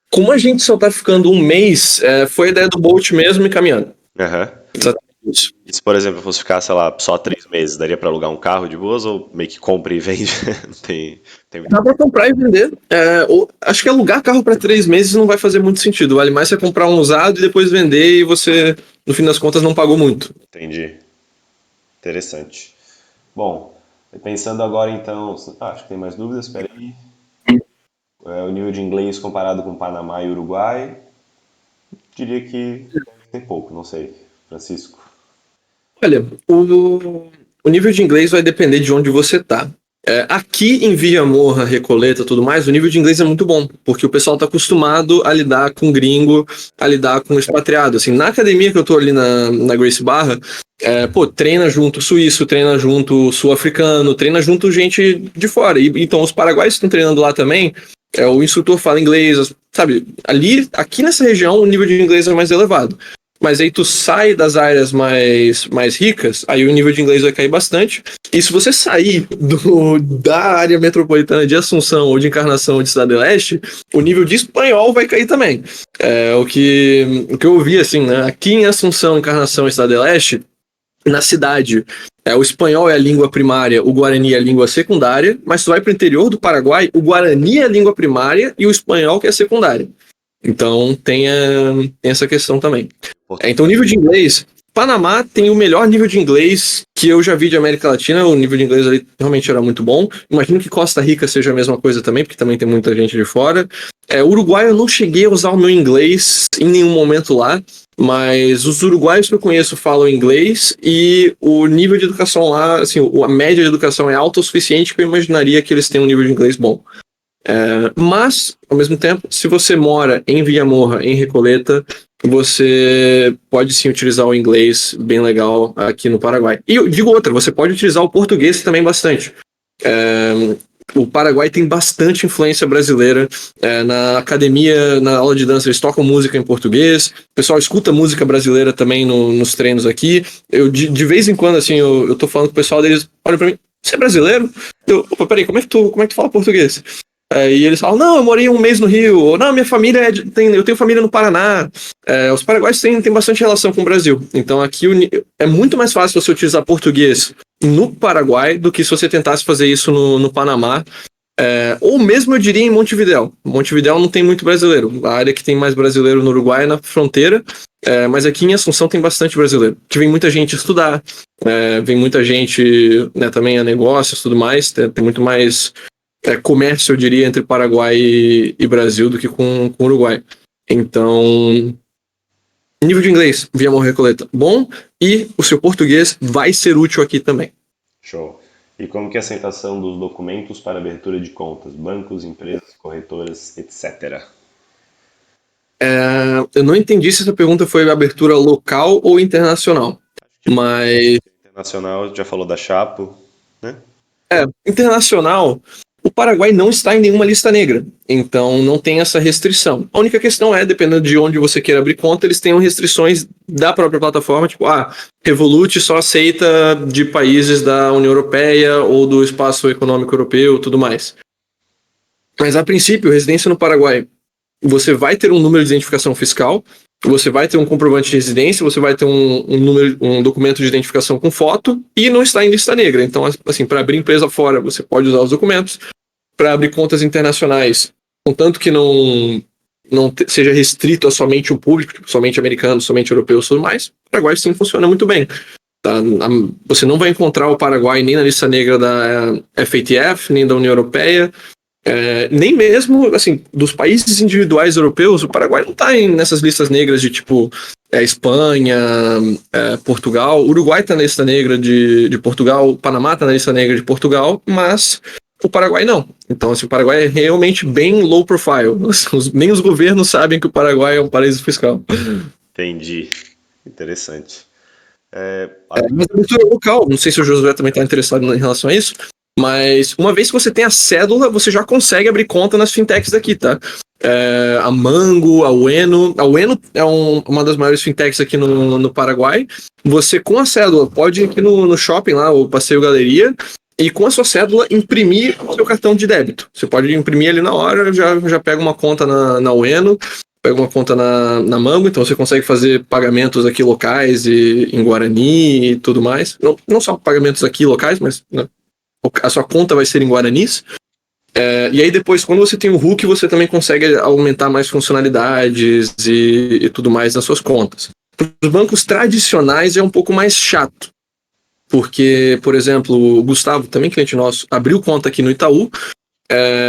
Como a gente só tá ficando um mês, foi a ideia do Bolt mesmo e caminhando. Uhum. Isso. E se, por exemplo, eu fosse ficar, sei lá, só 3 meses, daria pra alugar um carro de boas ou meio que compra e vende? Não tem muito... Dá pra comprar e vender. Acho que alugar carro para 3 meses não vai fazer muito sentido. Vale mais você comprar um usado e depois vender e você, no fim das contas, não pagou muito. Entendi. Interessante. Bom, pensando agora então... acho que tem mais dúvidas, espera aí. O nível de inglês comparado com Panamá e Uruguai, diria que deve ter pouco, não sei. Francisco? Olha, o nível de inglês vai depender de onde você tá. Aqui em Villamoja, Recoleta e tudo mais, o nível de inglês é muito bom, porque o pessoal tá acostumado a lidar com gringo, a lidar com expatriado. Assim, na academia que eu tô ali na Gracie Barra, treina junto suíço, treina junto sul-africano, treina junto gente de fora. Então os paraguaios estão treinando lá também, o instrutor fala inglês, sabe? Aqui nessa região o nível de inglês é mais elevado. Mas aí tu sai das áreas mais ricas, aí o nível de inglês vai cair bastante. E se você sair da área metropolitana de Assunção, ou de Encarnação, ou de Cidade do Leste, o nível de espanhol vai cair também. O que eu ouvi, assim, né? Aqui em Assunção, Encarnação e Cidade do Leste, na cidade, o espanhol é a língua primária, o guarani é a língua secundária, mas se tu vai para o interior do Paraguai, o guarani é a língua primária e o espanhol que é a secundária. Então tem essa questão também. Então o nível de inglês, Panamá tem o melhor nível de inglês que eu já vi de América Latina, o nível de inglês ali realmente era muito bom. Imagino que Costa Rica seja a mesma coisa também, porque também tem muita gente de fora. Uruguai eu não cheguei a usar o meu inglês em nenhum momento lá, mas os uruguaios que eu conheço falam inglês e o nível de educação lá, assim, a média de educação é alta o suficiente que eu imaginaria que eles tenham um nível de inglês bom. Mas, ao mesmo tempo, se você mora em Villamoja, em Recoleta, você pode sim utilizar o inglês bem legal aqui no Paraguai. E eu digo outra, você pode utilizar o português também bastante. O Paraguai tem bastante influência brasileira. Na academia, na aula de dança, eles tocam música em português. O pessoal escuta música brasileira também nos treinos aqui. Eu, de vez em quando, assim, eu tô falando com o pessoal deles, olha pra mim, você é brasileiro? Opa, peraí, como é que tu fala português? E eles falam, não, eu morei um mês no Rio, ou não, minha família eu tenho família no Paraná. Os paraguaios têm bastante relação com o Brasil. Então aqui é muito mais fácil você utilizar português no Paraguai do que se você tentasse fazer isso no Panamá. Ou mesmo eu diria em Montevidéu. Montevidéu não tem muito brasileiro. A área que tem mais brasileiro no Uruguai é na fronteira. Mas aqui em Assunção tem bastante brasileiro. Que vem muita gente estudar, vem muita gente, né, também a negócios e tudo mais. Tem muito mais comércio, eu diria, entre Paraguai e Brasil do que com o Uruguai. Então, nível de inglês, via Morro Recoleta, bom, e o seu português vai ser útil aqui também. Show. E como que é a aceitação dos documentos para abertura de contas? Bancos, empresas, corretoras, etc. Eu não entendi se essa pergunta foi abertura local ou internacional, mas Internacional, já falou da Chapo, né? internacional, o Paraguai não está em nenhuma lista negra, então não tem essa restrição. A única questão é, dependendo de onde você queira abrir conta, eles têm restrições da própria plataforma, tipo, Revolut só aceita de países da União Europeia ou do Espaço Econômico Europeu, tudo mais. Mas, a princípio, residência no Paraguai, você vai ter um número de identificação fiscal, você vai ter um comprovante de residência, você vai ter um documento de identificação com foto e não está em lista negra. Então, assim, para abrir empresa fora, você pode usar os documentos. Para abrir contas internacionais, contanto que não seja restrito a somente o público, tipo, somente americanos, somente europeus e tudo mais, o Paraguai sim funciona muito bem. Tá? Você não vai encontrar o Paraguai nem na lista negra da FATF, nem da União Europeia, nem mesmo, assim, dos países individuais europeus, o Paraguai não está nessas listas negras de, tipo, Espanha, Portugal. O Uruguai está na lista negra de Portugal, o Panamá está na lista negra de Portugal, mas o Paraguai não. Então, assim, o Paraguai é realmente bem low profile. Nem os governos sabem que o Paraguai é um paraíso fiscal. Entendi. Interessante. Mas a cultura local, não sei se o Josué também está interessado em relação a isso, mas uma vez que você tem a cédula, você já consegue abrir conta nas fintechs daqui, tá? A Mango, a Ueno. A Ueno é uma das maiores fintechs aqui no Paraguai. Você, com a cédula, pode ir aqui no shopping lá, o Passeio Galeria, e com a sua cédula imprimir o seu cartão de débito. Você pode imprimir ali na hora, já pega uma conta na Ueno, pega uma conta na Mango, então você consegue fazer pagamentos aqui locais e em Guarani e tudo mais. Não só pagamentos aqui locais, mas, né, a sua conta vai ser em guaranis. E aí depois, quando você tem o Hulk, você também consegue aumentar mais funcionalidades e tudo mais nas suas contas. Os bancos tradicionais é um pouco mais chato, porque, por exemplo, o Gustavo, também cliente nosso, abriu conta aqui no Itaú,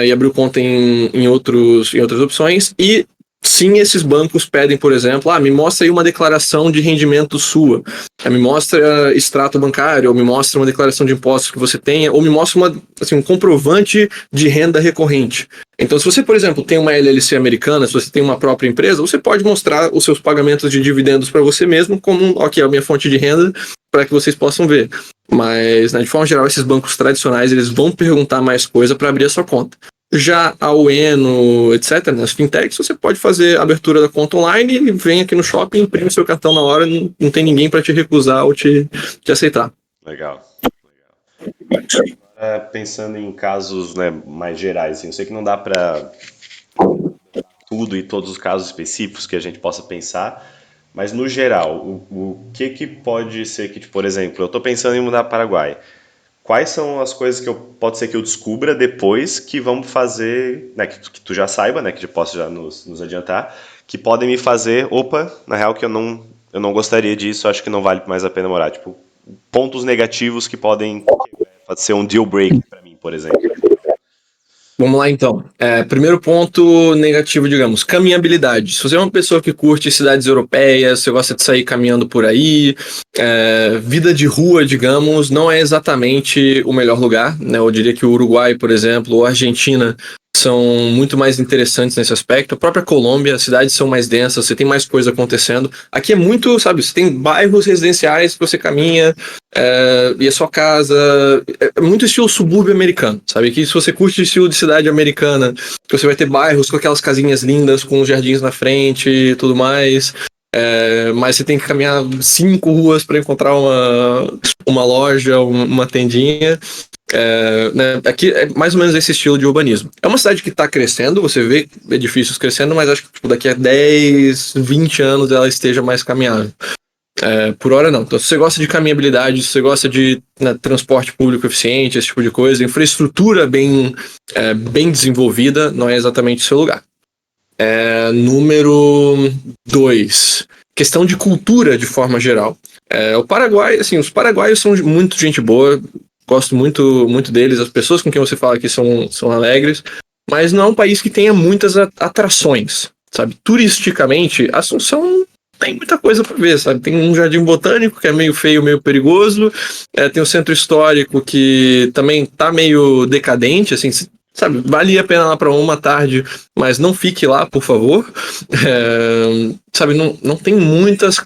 e abriu conta em outras opções, e sim, esses bancos pedem, por exemplo, me mostra aí uma declaração de rendimento sua, me mostra extrato bancário, ou me mostra uma declaração de impostos que você tenha, ou me mostra um comprovante de renda recorrente. Então, se você, por exemplo, tem uma LLC americana, se você tem uma própria empresa, você pode mostrar os seus pagamentos de dividendos para você mesmo como, a minha fonte de renda, para que vocês possam ver. Mas, né, de forma geral, esses bancos tradicionais, eles vão perguntar mais coisa para abrir a sua conta. Já a Ueno, etc., nas fintechs, você pode fazer a abertura da conta online e vem aqui no shopping, imprime seu cartão na hora, não tem ninguém para te recusar ou te aceitar. Legal. Pensando em casos, né, mais gerais, assim, eu sei que não dá para tudo e todos os casos específicos que a gente possa pensar, mas no geral, o que pode ser que, por exemplo, eu estou pensando em mudar para o Paraguai. Quais são as coisas que pode ser que eu descubra depois que vão fazer, né, que tu já saiba, né, que eu posso já nos adiantar, que podem me fazer, na real que eu não gostaria disso, acho que não vale mais a pena morar. Tipo, pontos negativos que podem ser um deal break para mim, por exemplo. Vamos lá, então. Primeiro ponto negativo, digamos, caminhabilidade. Se você é uma pessoa que curte cidades europeias, você gosta de sair caminhando por aí, vida de rua, digamos, não é exatamente o melhor lugar, né? Eu diria que o Uruguai, por exemplo, ou a Argentina são muito mais interessantes nesse aspecto. A própria Colômbia, as cidades são mais densas, você tem mais coisa acontecendo. Aqui é muito, sabe, você tem bairros residenciais que você caminha, e a sua casa, é muito estilo subúrbio americano, sabe? Que se você curte estilo de cidade americana, você vai ter bairros com aquelas casinhas lindas, com jardins na frente e tudo mais. Mas você tem que caminhar 5 ruas para encontrar uma loja, uma tendinha. Né, aqui é mais ou menos esse estilo de urbanismo. É uma cidade que está crescendo, você vê edifícios crescendo, mas acho que tipo, daqui a 10, 20 anos ela esteja mais caminhável. Por hora não. Então, se você gosta de caminhabilidade, se você gosta de, né, transporte público eficiente, esse tipo de coisa, infraestrutura bem desenvolvida, não é exatamente o seu lugar. Número 2. Questão de cultura de forma geral. O Paraguai, assim, os paraguaios são muito gente boa. gosto muito, muito deles, as pessoas com quem você fala aqui são alegres, mas não é um país que tenha muitas atrações, sabe? Turisticamente, Assunção tem muita coisa para ver, sabe? Tem um jardim botânico que é meio feio, meio perigoso, tem o centro histórico que também tá meio decadente, assim, sabe? Vale a pena lá para uma tarde, mas não fique lá, por favor. Sabe, não tem muitas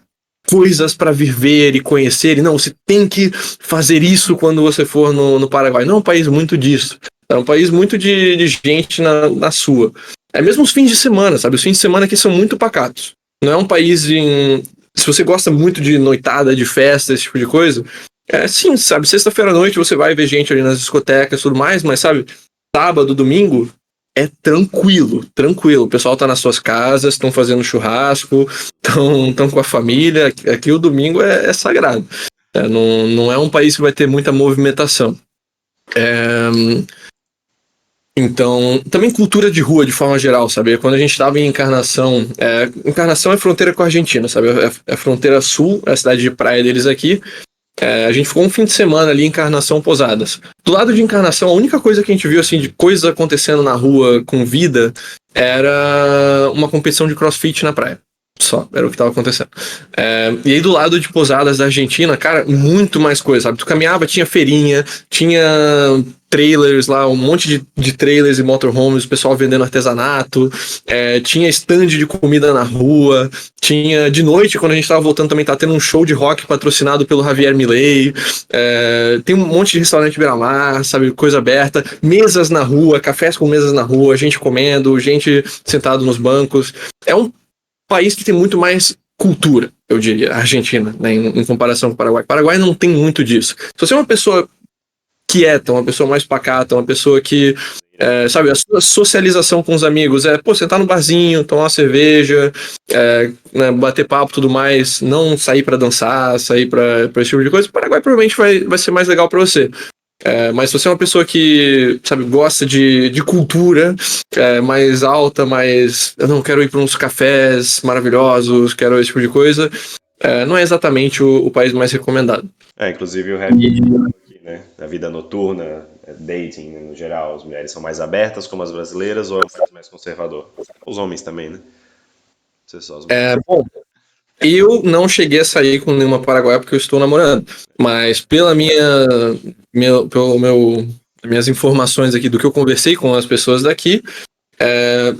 coisas para vir ver e conhecer, e não, você tem que fazer isso quando você for no Paraguai. Não é um país muito disso. É um país muito de gente na sua. É mesmo os fins de semana, sabe? Os fins de semana aqui são muito pacatos. Não é um país em... Se você gosta muito de noitada, de festa, esse tipo de coisa, sim, sabe? Sexta-feira à noite você vai ver gente ali nas discotecas e tudo mais, mas, sabe? Sábado, domingo, é tranquilo, tranquilo. O pessoal tá nas suas casas, estão fazendo churrasco, estão com a família. Aqui o domingo é sagrado. Não é um país que vai ter muita movimentação. Então, também cultura de rua de forma geral, sabe? Quando a gente estava em Encarnação, Encarnação é fronteira com a Argentina, sabe? É a fronteira sul, é a cidade de praia deles aqui. A gente ficou um fim de semana ali em Encarnação, Posadas. Do lado de Encarnação, a única coisa que a gente viu assim de coisas acontecendo na rua com vida era uma competição de CrossFit na praia. Só, era o que estava acontecendo. E aí do lado de Posadas da Argentina, cara, muito mais coisa, sabe? Tu caminhava, tinha feirinha, tinha trailers lá, um monte de trailers e motorhomes, o pessoal vendendo artesanato, tinha stand de comida na rua, tinha de noite, quando a gente tava voltando também, tá tendo um show de rock patrocinado pelo Javier Milei, tem um monte de restaurante beira-mar, sabe, coisa aberta, mesas na rua, cafés com mesas na rua, gente comendo, gente sentado nos bancos. É um país que tem muito mais cultura, eu diria, a Argentina, né, em comparação com o Paraguai. O Paraguai não tem muito disso. Se você é uma pessoa quieta, uma pessoa mais pacata, uma pessoa que, sabe, a sua socialização com os amigos sentar no barzinho, tomar uma cerveja, né, bater papo e tudo mais, não sair pra dançar, sair pra esse tipo de coisa, o Paraguai provavelmente vai ser mais legal pra você. Mas se você é uma pessoa que, sabe, gosta de cultura mais alta, mais... Eu não quero ir para uns cafés maravilhosos, quero esse tipo de coisa, não é exatamente o país mais recomendado. Inclusive o rap aqui, né? A vida noturna, dating, né, no geral, as mulheres são mais abertas como as brasileiras ou é um país mais conservador? Os homens também, né? Você só as mulheres. Bom, eu não cheguei a sair com nenhuma paraguaia porque eu estou namorando, mas minhas informações aqui do que eu conversei com as pessoas daqui,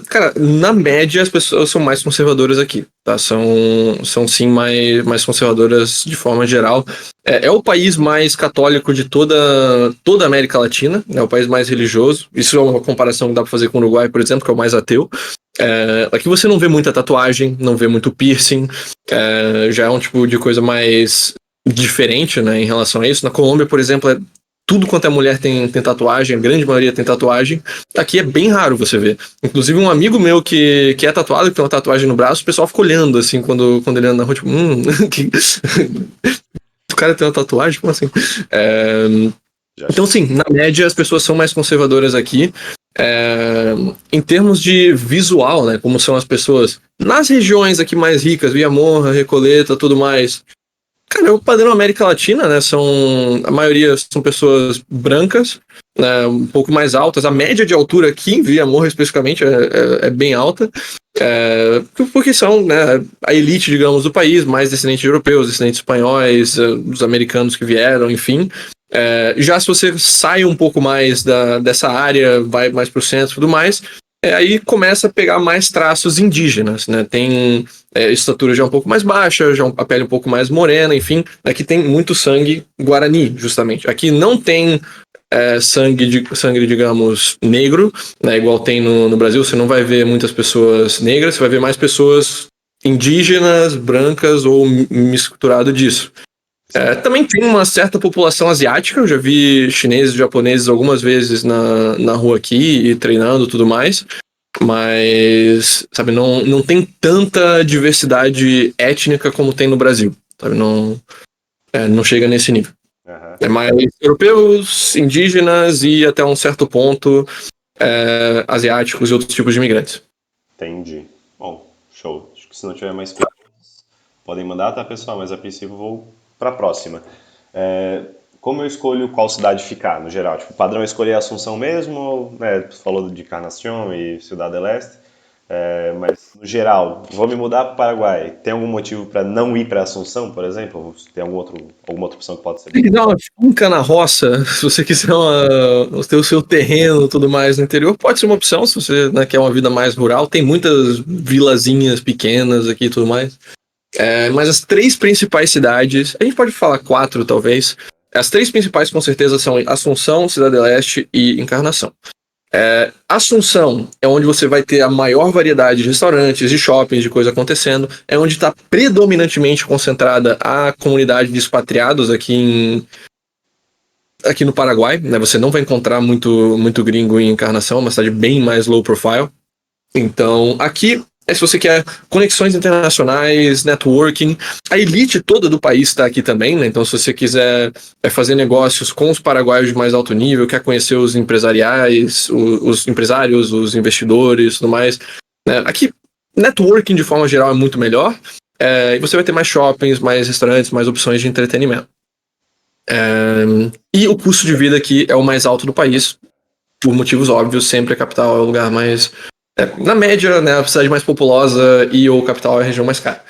cara, na média as pessoas são mais conservadoras aqui, tá? São sim mais conservadoras de forma geral. É o país mais católico de toda a América Latina, é o país mais religioso. Isso é uma comparação que dá pra fazer com o Uruguai, por exemplo, que é o mais ateu. Aqui você não vê muita tatuagem, não vê muito piercing, já é um tipo de coisa mais diferente, né, em relação a isso. Na Colômbia, por exemplo, tudo quanto é mulher tem tatuagem, a grande maioria tem tatuagem. Aqui é bem raro você ver. Inclusive, um amigo meu que é tatuado, que tem uma tatuagem no braço, o pessoal fica olhando, assim, quando ele anda na rua, tipo, o cara tem uma tatuagem? Como assim? Então, sim, na média, as pessoas são mais conservadoras aqui. Em termos de visual, né, como são as pessoas nas regiões aqui mais ricas, Viamorra, Recoleta, tudo mais. Cara, o padrão América Latina, né, a maioria são pessoas brancas, né, um pouco mais altas. A média de altura aqui em Viamorra, especificamente, é bem alta, porque são, né, a elite, digamos, do país, mais descendentes de europeus, descendentes espanhóis, os americanos que vieram, enfim. Já se você sai um pouco mais dessa área, vai mais pro centro e tudo mais, aí começa a pegar mais traços indígenas, né? Tem estatura já um pouco mais baixa, já a pele um pouco mais morena, enfim. Aqui tem muito sangue guarani, justamente. Aqui não tem sangue, digamos, negro, né? Igual tem no Brasil. Você não vai ver muitas pessoas negras, você vai ver mais pessoas indígenas, brancas ou misturado disso. Também tem uma certa população asiática, eu já vi chineses e japoneses algumas vezes na rua aqui, e treinando e tudo mais, mas, sabe, não tem tanta diversidade étnica como tem no Brasil, sabe, não chega nesse nível. Aham. É mais europeus, indígenas e até um certo ponto asiáticos e outros tipos de imigrantes. Entendi. Bom, show. Acho que se não tiver mais perguntas, podem mandar, tá, pessoal? Mas a princípio eu vou para a próxima. como eu escolho qual cidade ficar, no geral? Tipo, o padrão é escolher Assunção mesmo, ou, né, você falou de Encarnación e Ciudad del Este, mas no geral, vou me mudar para o Paraguai. Tem algum motivo para não ir para Assunção, por exemplo? Ou tem alguma outra opção que pode ser Tem boa? que dar uma finca na roça, se você quiser ter o seu terreno e tudo mais no interior, pode ser uma opção, se você, né, quer uma vida mais rural. Tem muitas vilazinhas pequenas aqui e tudo mais. Mas as 3 principais cidades, a gente pode falar 4 talvez, as 3 principais com certeza são Assunção, Cidade del Este e Encarnação. Assunção é onde você vai ter a maior variedade de restaurantes, de shoppings, de coisa acontecendo. É onde está predominantemente concentrada a comunidade de expatriados aqui no Paraguai, né? Você não vai encontrar muito gringo em Encarnação, é uma cidade bem mais low profile. Então, aqui se você quer conexões internacionais, networking, a elite toda do país está aqui também, né? Então, se você quiser fazer negócios com os paraguaios de mais alto nível, quer conhecer os empresariais, os empresários, os investidores, tudo mais, né? Aqui, networking de forma geral é muito melhor, e você vai ter mais shoppings, mais restaurantes, mais opções de entretenimento. E o custo de vida aqui é o mais alto do país, por motivos óbvios, sempre a capital é o lugar mais... na média, né, a cidade mais populosa e ou capital é a região mais cara.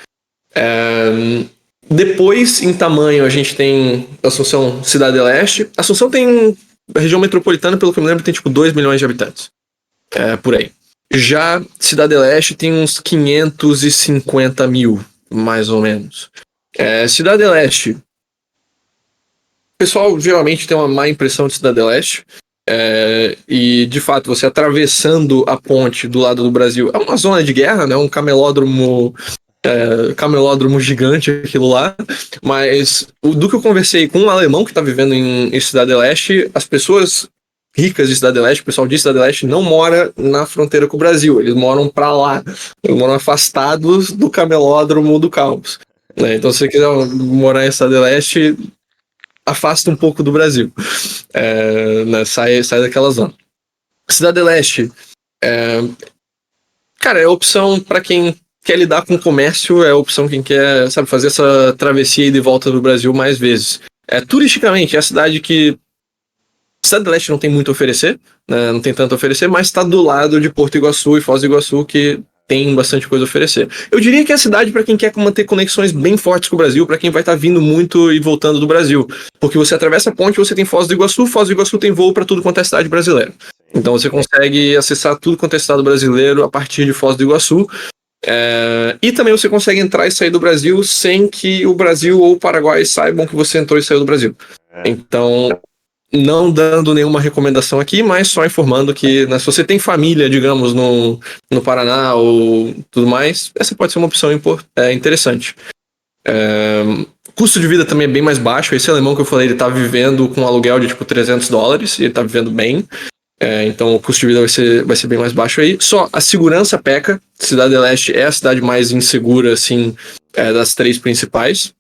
Depois, em tamanho, a gente tem Assunção, Cidade del Este. Assunção tem, a região metropolitana, pelo que eu me lembro, tem tipo 2 milhões de habitantes. Por aí. Já Cidade del Este tem uns 550 mil, mais ou menos. Cidade del Este, o pessoal geralmente tem uma má impressão de Cidade del Este. E de fato, você atravessando a ponte do lado do Brasil, é uma zona de guerra, né? Um camelódromo gigante aquilo lá. Mas do que eu conversei com um alemão que está vivendo em Cidade del Este, as pessoas ricas de Cidade del Este, o pessoal de Cidade del Este não mora na fronteira com o Brasil, eles moram para lá, eles moram afastados do camelódromo do caos, né? Então, se você quiser morar em Cidade del Este, afasta um pouco do Brasil, né? sai daquela zona. Cidade del Este, cara, é opção para quem quer lidar com comércio, é opção quem quer, sabe, fazer essa travessia e de volta do Brasil mais vezes. Turisticamente, é a cidade que Cidade del Este não tem muito a oferecer, né? Não tem tanto a oferecer, mas está do lado de Porto Iguaçu e Foz do Iguaçu, que tem bastante coisa a oferecer. Eu diria que é a cidade para quem quer manter conexões bem fortes com o Brasil, para quem vai estar vindo muito e voltando do Brasil. Porque você atravessa a ponte, você tem Foz do Iguaçu tem voo para tudo quanto é cidade brasileira. Então você consegue acessar tudo quanto é estado brasileiro a partir de Foz do Iguaçu. E também você consegue entrar e sair do Brasil sem que o Brasil ou o Paraguai saibam que você entrou e saiu do Brasil. Então, não dando nenhuma recomendação aqui, mas só informando que, né, se você tem família, digamos, no Paraná ou tudo mais, essa pode ser uma opção interessante. Custo de vida também é bem mais baixo. Esse alemão que eu falei, ele tá vivendo com um aluguel de tipo $300 e ele tá vivendo bem. Então o custo de vida vai ser bem mais baixo aí. Só a segurança peca. Cidade del Este é a cidade mais insegura, assim, das 3 principais.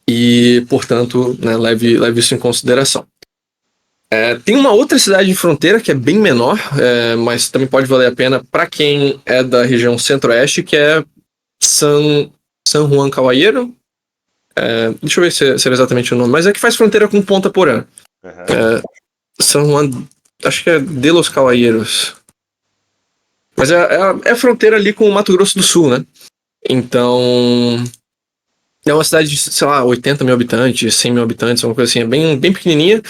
E, portanto, né, leve isso em consideração. Tem uma outra cidade de fronteira que é bem menor, mas também pode valer a pena para quem é da região centro-oeste, que é San Juan Caballero. Deixa eu ver se era exatamente o nome, mas é que faz fronteira com Ponta Porã. San Juan, acho que é de los Caballeros. Mas é a fronteira ali com o Mato Grosso do Sul, né? Então, é uma cidade de, sei lá, 80 mil habitantes, 100 mil habitantes, uma coisa assim, é bem, bem pequenininha.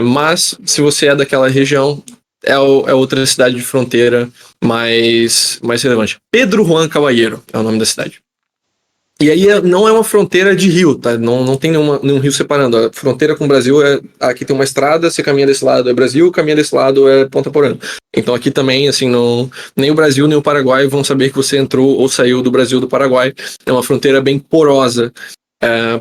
Mas, se você é daquela região, é outra cidade de fronteira mais relevante. Pedro Juan Caballero é o nome da cidade. E aí não é uma fronteira de rio, tá? Não tem nenhum rio separando. A fronteira com o Brasil aqui tem uma estrada, você caminha desse lado é Brasil, caminha desse lado é Ponta Porã. Então aqui também, assim, nem o Brasil nem o Paraguai vão saber que você entrou ou saiu do Brasil ou do Paraguai. É uma fronteira bem porosa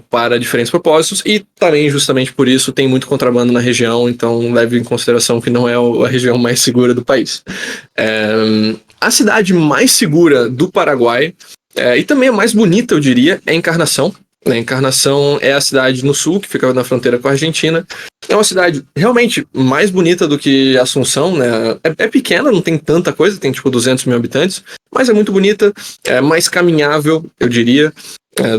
para diferentes propósitos, e também justamente por isso tem muito contrabando na região, então leve em consideração que não é a região mais segura do país. A cidade mais segura do Paraguai, e também a mais bonita, eu diria, é Encarnação. Encarnação é a cidade no sul, que fica na fronteira com a Argentina. É uma cidade realmente mais bonita do que Assunção, né? É pequena, não tem tanta coisa, tem tipo 200 mil habitantes, mas é muito bonita, é mais caminhável, eu diria,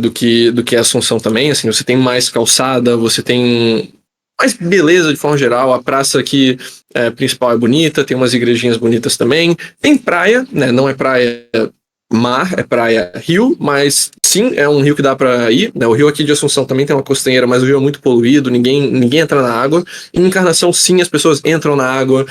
do que Assunção também. Assim, você tem mais calçada, você tem Mas beleza, de forma geral, a praça aqui principal é bonita, tem umas igrejinhas bonitas também. Tem praia, né? Não é praia mar, é praia rio, mas sim, é um rio que dá pra ir, né? O rio aqui de Assunção também tem uma costeira, mas o rio é muito poluído, ninguém entra na água. Em Encarnação, sim, as pessoas entram na água,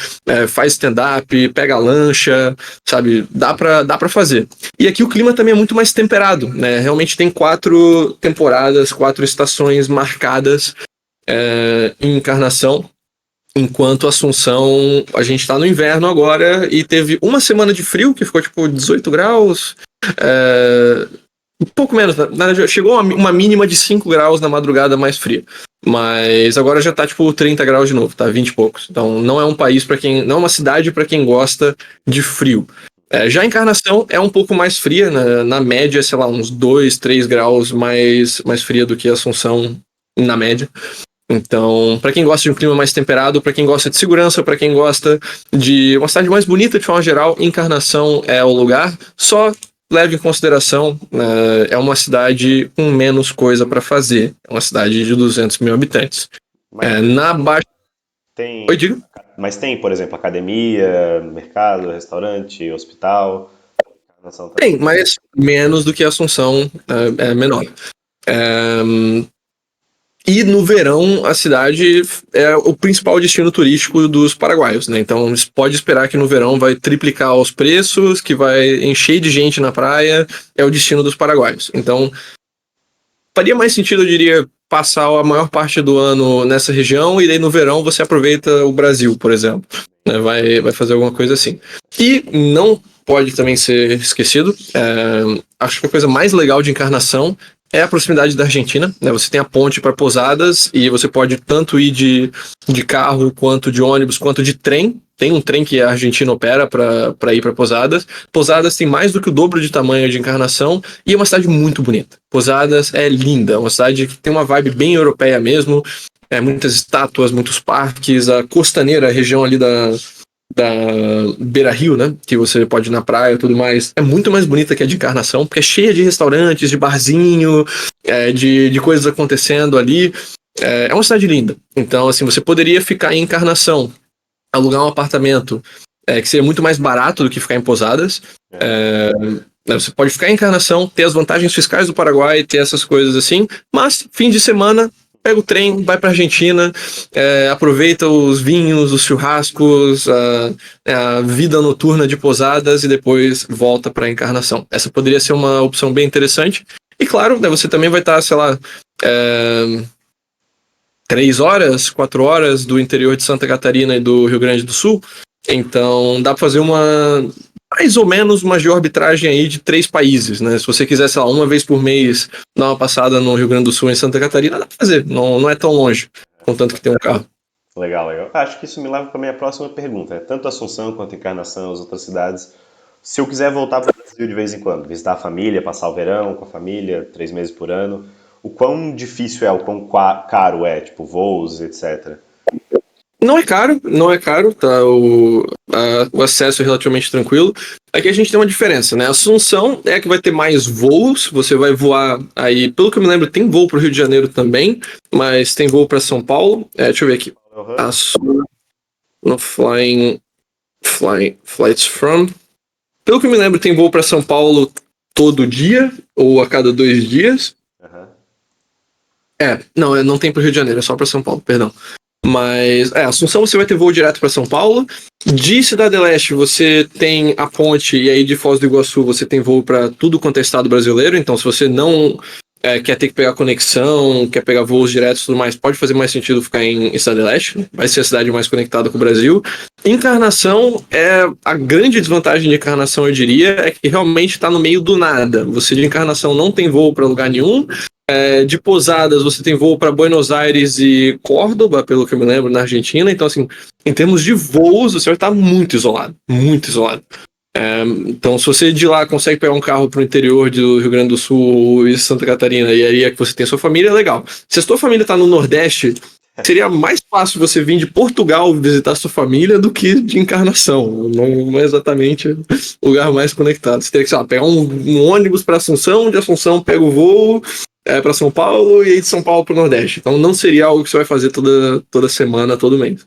faz stand-up, pega lancha, sabe? Dá pra fazer. E aqui o clima também é muito mais temperado, né? Realmente tem 4 temporadas, 4 estações marcadas em Encarnação. Enquanto Assunção, a gente tá no inverno agora e teve uma semana de frio, que ficou tipo 18 graus. Um pouco menos, chegou uma mínima de 5 graus na madrugada mais fria. Mas agora já tá tipo 30 graus de novo, tá 20 e poucos. Então não é um país para quem. Não é uma cidade para quem gosta de frio. Já Encarnação é um pouco mais fria, né? Na média, sei lá, uns 2, 3 graus mais fria do que Assunção na média. Então, para quem gosta de um clima mais temperado, para quem gosta de segurança, para quem gosta de uma cidade mais bonita de forma geral, Encarnação é o lugar. Só leve em consideração, é uma cidade com menos coisa para fazer. É uma cidade de 200 mil habitantes. Na Baixa... Tem, Oi, diga. mas tem, por exemplo, academia, mercado, restaurante, hospital. Tem, mas menos do que Assunção, é menor. E no verão, a cidade é o principal destino turístico dos paraguaios, né? Então, pode esperar que no verão vai triplicar os preços, que vai encher de gente na praia, é o destino dos paraguaios. Então, faria mais sentido, eu diria, passar a maior parte do ano nessa região e daí no verão você aproveita o Brasil, por exemplo. Né? Vai fazer alguma coisa assim. E não pode também ser esquecido, acho que a coisa mais legal de Encarnação é a proximidade da Argentina, né? Você tem a ponte para Posadas e você pode tanto ir de carro, quanto de ônibus, quanto de trem. Tem um trem que a Argentina opera para ir para Posadas. Posadas tem mais do que o dobro de tamanho de Encarnação e é uma cidade muito bonita. Posadas é linda, é uma cidade que tem uma vibe bem europeia mesmo. Muitas estátuas, muitos parques, a costaneira, a região ali da Beira-Rio, né, que você pode ir na praia e tudo mais, é muito mais bonita que a de Encarnação, porque é cheia de restaurantes, de barzinho, de coisas acontecendo ali. É uma cidade linda. Então, assim, você poderia ficar em Encarnação, alugar um apartamento, que seria muito mais barato do que ficar em Posadas. Você pode ficar em Encarnação, ter as vantagens fiscais do Paraguai, ter essas coisas assim, mas fim de semana pega o trem, vai pra Argentina, aproveita os vinhos, os churrascos, a vida noturna de Posadas e depois volta pra Encarnação. Essa poderia ser uma opção bem interessante. E claro, né, você também vai estar, sei lá, 3 horas, 4 horas do interior de Santa Catarina e do Rio Grande do Sul. Então dá pra fazer mais ou menos uma geoarbitragem aí de 3 países, né? Se você quiser, sei lá, uma vez por mês dar uma passada no Rio Grande do Sul e em Santa Catarina, dá pra fazer. Não é tão longe, contanto que tem um carro. Legal. Acho que isso me leva para a minha próxima pergunta. Tanto Assunção quanto Encarnação, as outras cidades. Se eu quiser voltar para o Brasil de vez em quando, visitar a família, passar o verão com a família, 3 meses por ano, o quão difícil o quão caro tipo voos, etc. Não é caro, tá? O acesso é relativamente tranquilo. Aqui a gente tem uma diferença, né? Assunção é que vai ter mais voos, você vai voar aí, pelo que eu me lembro, tem voo para o Rio de Janeiro também, mas tem voo para São Paulo. Deixa eu ver aqui. No flights from. Pelo que eu me lembro, tem voo para São Paulo todo dia, ou a cada 2 dias. Não tem para o Rio de Janeiro, é só para São Paulo, perdão. Mas, Assunção você vai ter voo direto para São Paulo. De Cidade Leste você tem a ponte, e aí de Foz do Iguaçu você tem voo para tudo quanto é estado brasileiro. Então, se você não quer ter que pegar conexão, quer pegar voos diretos e tudo mais, pode fazer mais sentido ficar em Cidade Leste. Vai ser a cidade mais conectada com o Brasil. Encarnação, a grande desvantagem de Encarnação, eu diria, é que realmente está no meio do nada. Você de Encarnação não tem voo para lugar nenhum. De Posadas, você tem voo para Buenos Aires e Córdoba, pelo que eu me lembro, na Argentina. Então, assim, em termos de voos, você vai estar muito isolado. Muito isolado. Então, se você de lá consegue pegar um carro para o interior do Rio Grande do Sul e Santa Catarina, e aí é que você tem a sua família, é legal. Se a sua família está no Nordeste, seria mais fácil você vir de Portugal visitar sua família do que de Encarnação. Não é exatamente o lugar mais conectado. Você teria que, sei lá, pegar um ônibus para Assunção, de Assunção pega o voo, para São Paulo e aí de São Paulo para o Nordeste. Então não seria algo que você vai fazer toda semana, todo mês.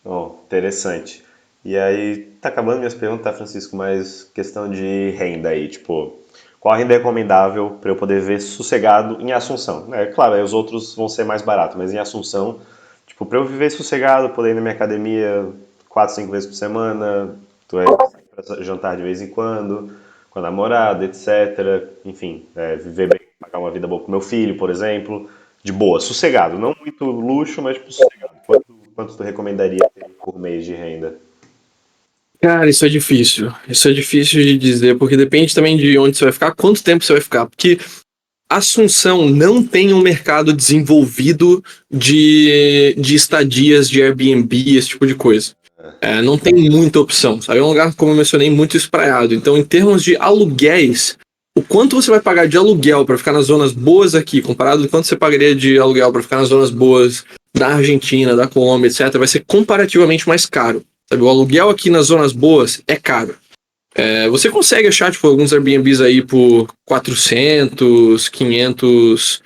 Oh, interessante. E aí, tá acabando minhas perguntas, tá, Francisco? Mas questão de renda aí, tipo, qual a renda é recomendável para eu poder ver sossegado em Assunção? É claro, aí os outros vão ser mais baratos, mas em Assunção, tipo, para eu viver sossegado, poder ir na minha academia 4, 5 vezes por semana, tu é pra jantar de vez em quando, com a namorada, etc. Enfim, viver bem, pagar uma vida boa com meu filho, por exemplo, de boa, sossegado, não muito luxo, mas tipo, sossegado. Quanto tu recomendaria ter por mês de renda? Cara, isso é difícil. Isso é difícil de dizer, porque depende também de onde você vai ficar, quanto tempo você vai ficar. Porque Assunção não tem um mercado desenvolvido de estadias de Airbnb, esse tipo de coisa. Não tem muita opção, sabe? É um lugar, como eu mencionei, muito espraiado. Então, em termos de aluguéis, o quanto você vai pagar de aluguel para ficar nas zonas boas aqui, comparado com quanto você pagaria de aluguel para ficar nas zonas boas da Argentina, da Colômbia, etc., vai ser comparativamente mais caro. Sabe? O aluguel aqui nas zonas boas é caro. Você consegue achar tipo, alguns Airbnbs aí por 400, 500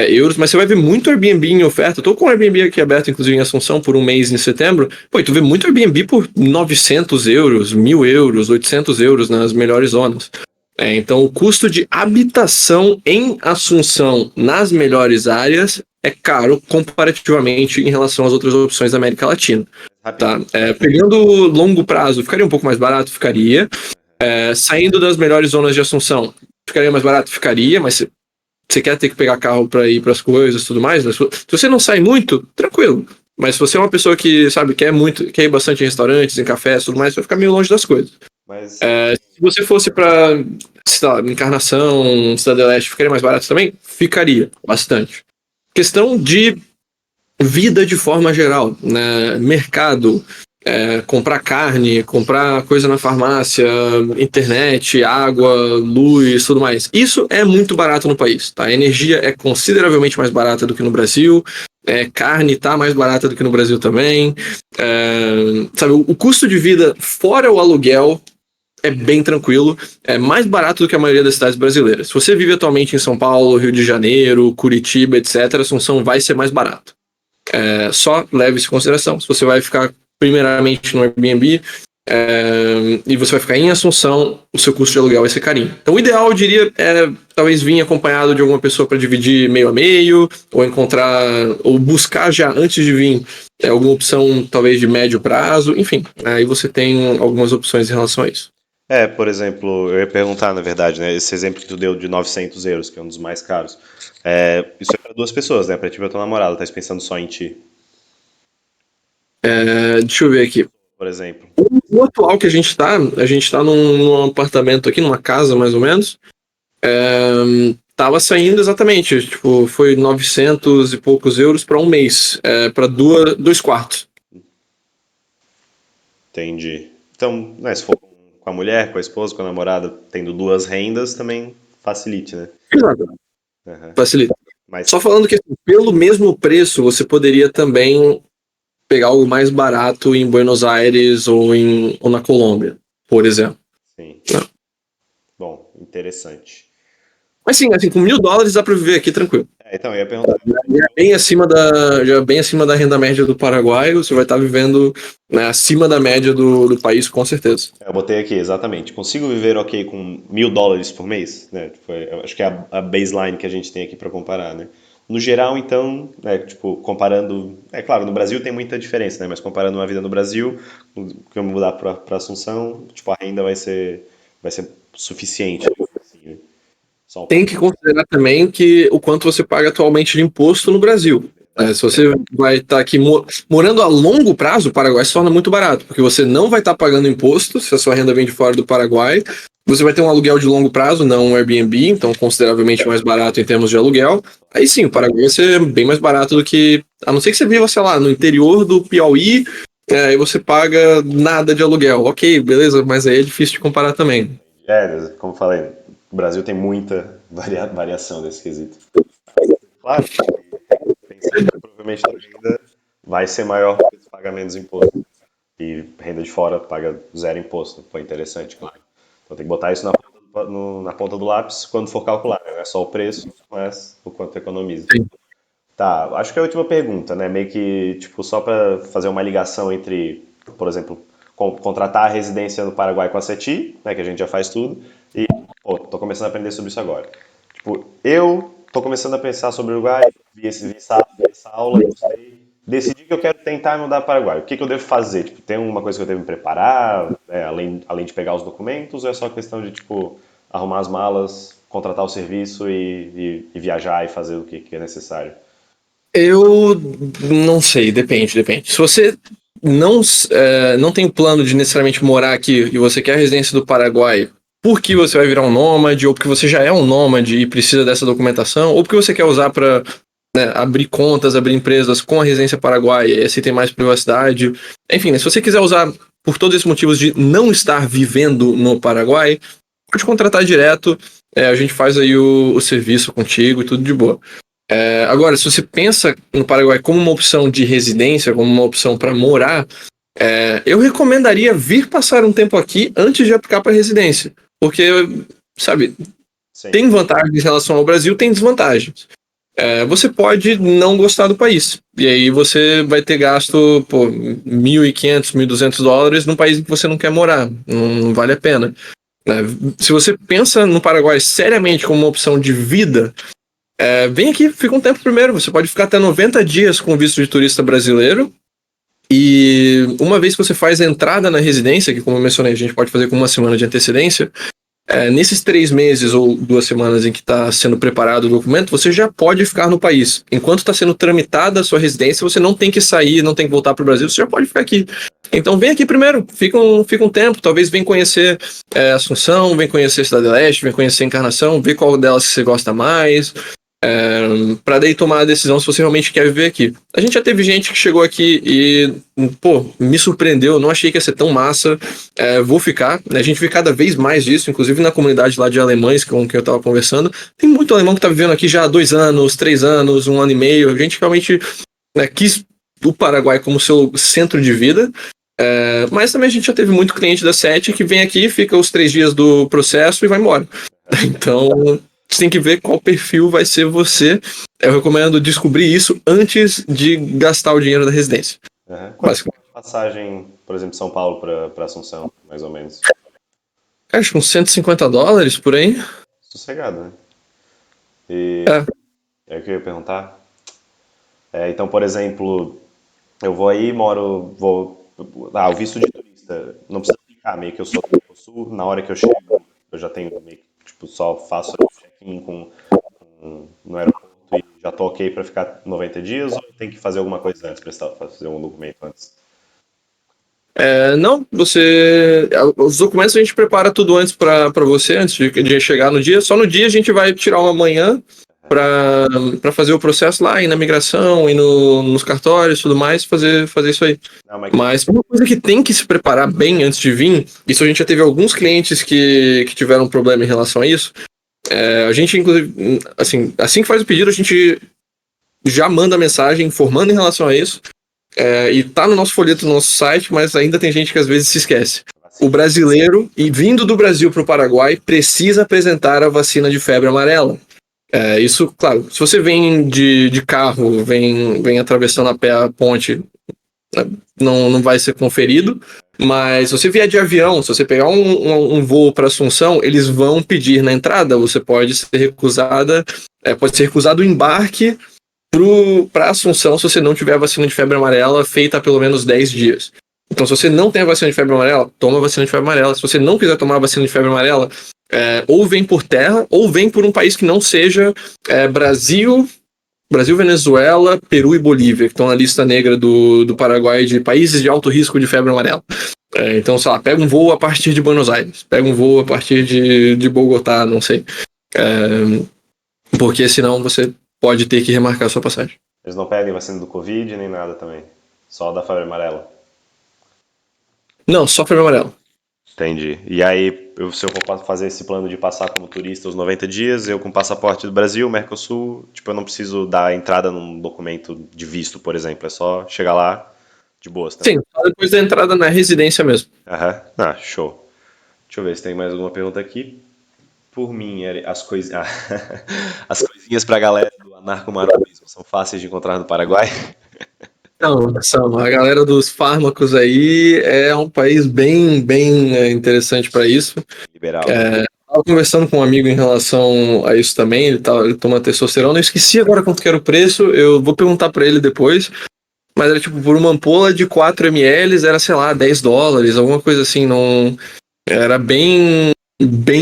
euros, mas você vai ver muito Airbnb em oferta. Eu tô com um Airbnb aqui aberto, inclusive em Assunção, por um mês em setembro. Pô, e tu vê muito Airbnb por 900 euros, 1.000 euros, 800 euros nas melhores zonas. Então, o custo de habitação em Assunção, nas melhores áreas, é caro comparativamente em relação às outras opções da América Latina. Tá? Rapidinho. Pegando longo prazo, ficaria um pouco mais barato? Ficaria. Saindo das melhores zonas de Assunção, ficaria mais barato? Ficaria, mas você quer ter que pegar carro para ir para as coisas e tudo mais, né? Se você não sai muito, tranquilo. Mas se você é uma pessoa que, sabe, quer ir bastante em restaurantes, em cafés e tudo mais, vai ficar meio longe das coisas. Mas Se você fosse para, sei lá, Encarnação, Cidade do Leste, ficaria mais barato também? Ficaria, bastante. Questão de vida de forma geral, né? Mercado, comprar carne, comprar coisa na farmácia, internet, água, luz, tudo mais. Isso é muito barato no país, tá? A energia é consideravelmente mais barata do que no Brasil, carne tá mais barata do que no Brasil também. Sabe, o custo de vida fora o aluguel é bem tranquilo, é mais barato do que a maioria das cidades brasileiras. Se você vive atualmente em São Paulo, Rio de Janeiro, Curitiba, etc., Assunção vai ser mais barato. Só leve isso em consideração. Se você vai ficar primeiramente no Airbnb e você vai ficar em Assunção, o seu custo de aluguel vai ser carinho. Então, o ideal, eu diria, é talvez vir acompanhado de alguma pessoa para dividir meio a meio, ou encontrar, ou buscar já antes de vir alguma opção talvez de médio prazo, enfim. Aí você tem algumas opções em relação a isso. por exemplo, eu ia perguntar, na verdade, né, esse exemplo que tu deu de 900 euros, que é um dos mais caros, isso é para duas pessoas, né? Para ti e pra tua namorada, tá pensando só em ti, Deixa eu ver aqui. por exemplo. O atual que a gente tá num apartamento aqui, numa casa mais ou menos. Tava saindo exatamente, tipo, foi 900 e poucos euros para um mês, para dois quartos. Entendi. Então, né, se for com a mulher, com a esposa, com a namorada, tendo duas rendas, também facilite, né? Exato. Aham. Facilita. Mas, Só falando que assim, pelo mesmo preço, você poderia também pegar algo mais barato em Buenos Aires ou na Colômbia, por exemplo. sim. Não. Bom, interessante. Mas sim, assim, com US$ 1.000 dá para viver aqui tranquilo. Então, eu ia perguntar. Já é bem acima da renda média do Paraguai, você vai estar vivendo, né, acima da média do país, com certeza. Eu botei aqui, exatamente. Consigo viver ok com US$ 1.000 por mês? Né? Eu acho que é a baseline que a gente tem aqui para comparar, né? No geral, então, né, tipo, comparando. É claro, no Brasil tem muita diferença, né? Mas comparando uma vida no Brasil, que eu mudar para Assunção, tipo, a renda vai ser suficiente. Assim, né? Só um Tem pouco. que considerar também que o quanto você paga atualmente de imposto no Brasil. Se você vai estar aqui morando a longo prazo, o Paraguai se torna muito barato, porque você não vai estar pagando imposto se a sua renda vem de fora do Paraguai. Você vai ter um aluguel de longo prazo, não um Airbnb, então consideravelmente mais barato em termos de aluguel. Aí sim, o Paraguai vai ser bem mais barato do que. A não ser que você viva, sei lá, no interior do Piauí, e você paga nada de aluguel. Ok, beleza, mas aí é difícil de comparar também. Como falei, o Brasil tem muita variação nesse quesito. Claro, pensando que provavelmente a renda vai ser maior porque tu paga menos imposto. E renda de fora paga zero imposto. Foi interessante, claro. Então tem que botar isso na ponta do lápis quando for calcular, né? é só o preço, mas o quanto economiza. Sim. Tá, acho que é a última pergunta, né? Meio que, tipo, só para fazer uma ligação entre, por exemplo, contratar a residência no Paraguai com a CETI, né? Que a gente já faz tudo, e, pô, tô começando a aprender sobre isso agora. Tipo, eu tô começando a pensar sobre o Uruguai, vi essa aula, gostei, decidi que eu quero tentar mudar para o Paraguai. O que que eu devo fazer? Tipo, tem alguma coisa que eu devo me preparar, né, além de pegar os documentos, ou é só questão de, tipo, arrumar as malas, contratar o serviço e viajar e fazer o que é necessário? Eu não sei, depende. Se você não tem o plano de necessariamente morar aqui e você quer a residência do Paraguai porque você vai virar um nômade, ou porque você já é um nômade e precisa dessa documentação, ou porque você quer usar para abrir contas, abrir empresas com a residência paraguaia e assim tem mais privacidade. Enfim, né, se você quiser usar por todos esses motivos de não estar vivendo no Paraguai, pode contratar direto, a gente faz aí o serviço contigo e tudo de boa. Agora, se você pensa no Paraguai como uma opção de residência, como uma opção para morar, eu recomendaria vir passar um tempo aqui antes de aplicar para residência. Porque, sabe, Sim. tem vantagens em relação ao Brasil, tem desvantagens. Você pode não gostar do país. E aí você vai ter gasto, pô, 1.500, US$ 1.200 num país em que você não quer morar. Não vale a pena. Se você pensa no Paraguai seriamente como uma opção de vida, vem aqui, fica um tempo primeiro. Você pode ficar até 90 dias com visto de turista brasileiro. E uma vez que você faz a entrada na residência, que como eu mencionei, a gente pode fazer com uma semana de antecedência, nesses 3 meses ou 2 semanas em que está sendo preparado o documento, você já pode ficar no país. Enquanto está sendo tramitada a sua residência, você não tem que sair, não tem que voltar para o Brasil, você já pode ficar aqui. Então vem aqui primeiro, fica um tempo, talvez vem conhecer Assunção, vem conhecer Cidade Leste, vem conhecer Encarnação, ver qual delas que você gosta mais, para daí tomar a decisão se você realmente quer viver aqui. A gente já teve gente que chegou aqui e, pô, me surpreendeu, não achei que ia ser tão massa, vou ficar, né? A gente vê cada vez mais disso, inclusive na comunidade lá de alemães com quem eu tava conversando, tem muito alemão que tá vivendo aqui já há 2 anos, 3 anos, 1 ano e meio, a gente realmente quis o Paraguai como seu centro de vida. Mas também a gente já teve muito cliente da SET que vem aqui, fica os 3 dias do processo e vai embora. Então, você tem que ver qual perfil vai ser você. Eu recomendo descobrir isso antes de gastar o dinheiro da residência. Uhum. Quanto é Basicamente. a passagem, por exemplo, de São Paulo para Assunção, mais ou menos? Acho que uns US$ 150 por aí. Sossegado, né? E É. é o que eu ia perguntar. Então, por exemplo, eu vou aí, moro, vou. Ah, o visto de turista. Não precisa ficar, meio que eu sou do Sul, na hora que eu chego, eu já tenho meio que, tipo, só faço o check-in no aeroporto e já tô ok pra ficar 90 dias, ou tem que fazer alguma coisa antes, fazer um documento antes? Não, os documentos a gente prepara tudo antes para você, antes de chegar no dia. Só no dia a gente vai tirar uma manhã para fazer o processo lá, ir na migração, ir nos cartórios e tudo mais, fazer isso aí. Não, mas Mas uma coisa que tem que se preparar bem antes de vir, isso a gente já teve alguns clientes que tiveram problema em relação a isso. A gente, inclusive, assim que faz o pedido, a gente já manda mensagem informando em relação a isso. E tá no nosso folheto, no nosso site, mas ainda tem gente que às vezes se esquece. O brasileiro, e vindo do Brasil para o Paraguai, precisa apresentar a vacina de febre amarela. Isso, claro, se você vem de carro, vem atravessando a pé a ponte, não vai ser conferido. Mas se você vier de avião, se você pegar um voo para Assunção, eles vão pedir na entrada. Você pode ser recusado o embarque para Assunção se você não tiver a vacina de febre amarela feita há pelo menos 10 dias. Então, se você não tem a vacina de febre amarela, toma a vacina de febre amarela. Se você não quiser tomar a vacina de febre amarela, ou vem por terra, ou vem por um país que não seja Brasil, Venezuela, Peru e Bolívia, que estão na lista negra do Paraguai de países de alto risco de febre amarela. Então, sei lá, pega um voo a partir de Buenos Aires, pega um voo a partir de Bogotá, não sei. Porque senão você pode ter que remarcar a sua passagem. eles não pedem vacina do Covid nem nada também. Só da febre amarela. Não, só febre amarela. Entendi. E aí, se eu for fazer esse plano de passar como turista os 90 dias, eu com passaporte do Brasil, Mercosul, tipo, eu não preciso dar entrada num documento de visto, por exemplo. É só chegar lá de boas, tá? Sim, só depois da entrada na residência mesmo. Aham. Ah, show. Deixa eu ver se tem mais alguma pergunta aqui. Por mim, as coisinhas pra galera do anarcomaronismo são fáceis de encontrar no Paraguai. Não, são, a galera dos fármacos aí é um país bem interessante para isso. Liberal. Tava conversando com um amigo em relação a isso também, ele toma testosterona, eu esqueci agora quanto que era o preço, eu vou perguntar para ele depois, mas era tipo, por uma ampola de 4 ml era, sei lá, US$ 10, alguma coisa assim, não, era bem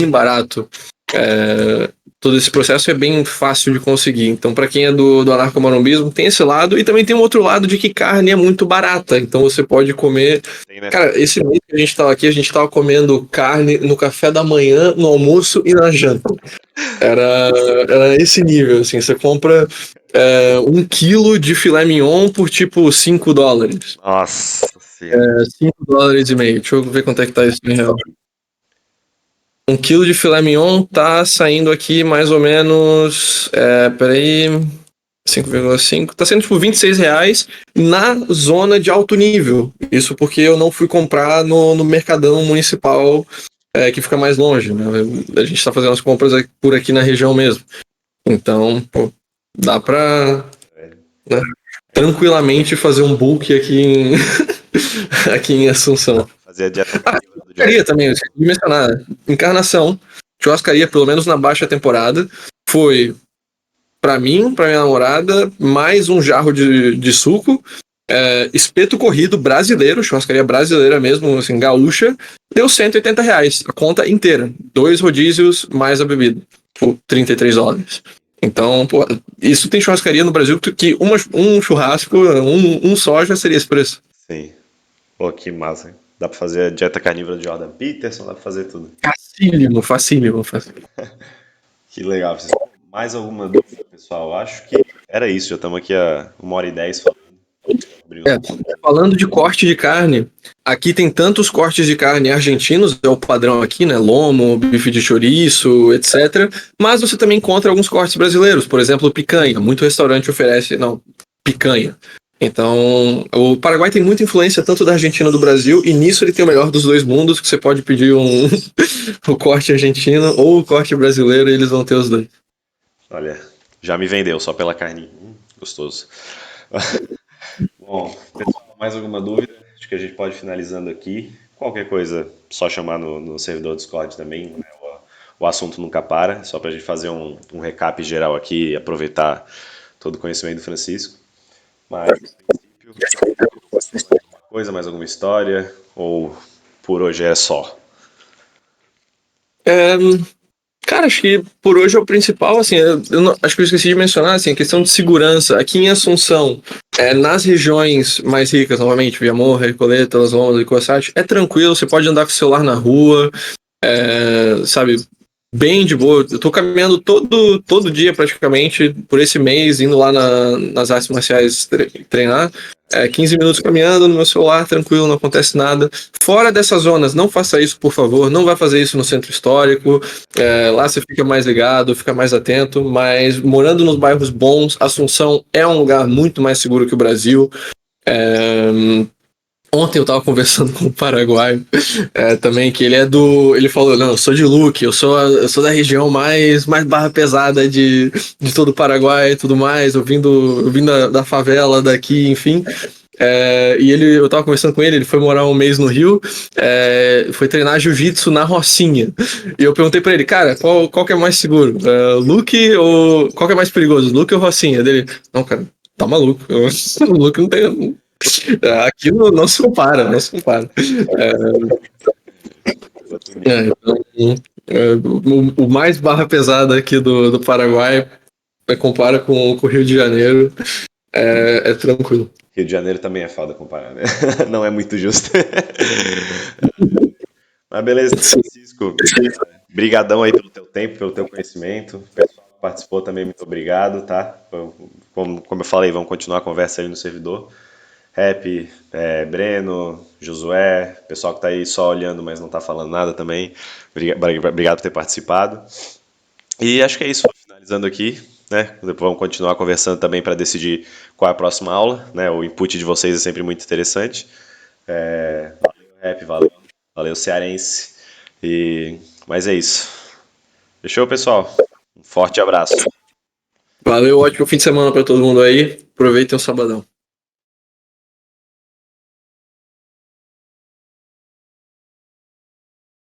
barato. É, todo esse processo é bem fácil de conseguir. Então, para quem é do anarcomarombismo, tem esse lado, e também tem um outro lado de que carne é muito barata. Então, você pode comer. Tem, né? Cara, esse mês que a gente estava aqui, a gente estava comendo carne no café da manhã, no almoço e na janta. Era, era esse nível, assim. Você compra 1 quilo de filé mignon por tipo US$ 5. Nossa senhora. US$ 5,5. Deixa eu ver quanto é que tá isso em real. 1 quilo de filé mignon tá saindo aqui mais ou menos. Peraí. 5,5. Tá sendo tipo R$ 26 na zona de alto nível. Isso porque eu não fui comprar no Mercadão Municipal, que fica mais longe, né? A gente tá fazendo as compras por aqui na região mesmo. Então, pô, dá pra, né, tranquilamente fazer um book aqui em, aqui em Assunção. Fazer a dieta Ah, carnívora do Jordan. churrascaria também, eu esqueci de mencionar. Encarnação, churrascaria, pelo menos na baixa temporada, foi pra mim, pra minha namorada, mais um jarro de suco, espeto corrido brasileiro, churrascaria brasileira mesmo, assim, gaúcha, deu R$ 180, a conta inteira. 2 rodízios mais a bebida, por US$ 33. Então, pô, isso tem churrascaria no Brasil que um churrasco, um só já seria esse preço. Sim. Pô, que massa, hein? Dá pra fazer a dieta carnívora do Jordan Peterson, dá pra fazer tudo. Facílimo, facílimo, facílimo. Que legal. Vocês têm mais alguma dúvida, pessoal? Acho que era isso. Já estamos aqui a 1h10 falando. Abrindo. É, falando de corte de carne, aqui tem tantos cortes de carne argentinos, é o padrão aqui, né? Lomo, bife de chouriço, etc. Mas você também encontra alguns cortes brasileiros, por exemplo, picanha. Muito restaurante oferece, não, picanha. Então, o Paraguai tem muita influência tanto da Argentina do Brasil, e nisso ele tem o melhor dos dois mundos, que você pode pedir o corte argentino ou o corte brasileiro, e eles vão ter os dois. Olha, já me vendeu só pela carninha. Gostoso. Bom, pessoal, mais alguma dúvida? Acho que a gente pode ir finalizando aqui. Qualquer coisa, só chamar no servidor Discord também, né? O assunto nunca para, só para a gente fazer um recap geral aqui e aproveitar todo o conhecimento do Francisco. Mas, a princípio, alguma coisa, mais alguma história? Ou por hoje é só? É, cara, acho que por hoje é o principal, assim, acho que eu esqueci de mencionar, assim, a questão de segurança. Aqui em Assunção, nas regiões mais ricas, novamente, Viamor, Recoleta, Las Lomas e Coçate, é tranquilo, você pode andar com o celular na rua, sabe, bem de boa. Eu tô caminhando todo dia praticamente por esse mês, indo lá nas artes marciais treinar. 15 minutos caminhando no meu celular, tranquilo, não acontece nada. Fora dessas zonas, não faça isso, por favor. Não vai fazer isso no centro histórico. Lá você fica mais ligado, fica mais atento. Mas morando nos bairros bons, Assunção é um lugar muito mais seguro que o Brasil. Ontem eu tava conversando com um paraguaio também, que ele falou, não, eu sou de Luque, eu sou da região mais barra pesada de todo o Paraguai e tudo mais, eu vim da favela daqui, enfim. Eu tava conversando com ele foi morar um mês no Rio, foi treinar jiu-jitsu na Rocinha. E eu perguntei pra ele, cara, qual que é mais seguro? Luque ou qual que é mais perigoso? Luque ou Rocinha? Dele, não, cara, tá maluco. Luque não tem. Aqui não se compara, não se compara. Então, o mais barra pesada aqui do Paraguai, compara com o Rio de Janeiro, é tranquilo. Rio de Janeiro também é foda comparar, né? Não é muito justo. Mas beleza, Francisco. Brigadão aí pelo teu tempo, pelo teu conhecimento. O pessoal que participou também, muito obrigado, tá? Como eu falei, vamos continuar a conversa aí no servidor. Rap, Breno, Josué, pessoal que tá aí só olhando, mas não tá falando nada também. Obrigado por ter participado. E acho que é isso, finalizando aqui, né? Depois vamos continuar conversando também para decidir qual é a próxima aula, né? O input de vocês é sempre muito interessante. Valeu, Rap, valeu, Cearense. Mas é isso. Fechou, pessoal? Um forte abraço. Valeu, ótimo fim de semana para todo mundo aí. Aproveitem o sabadão.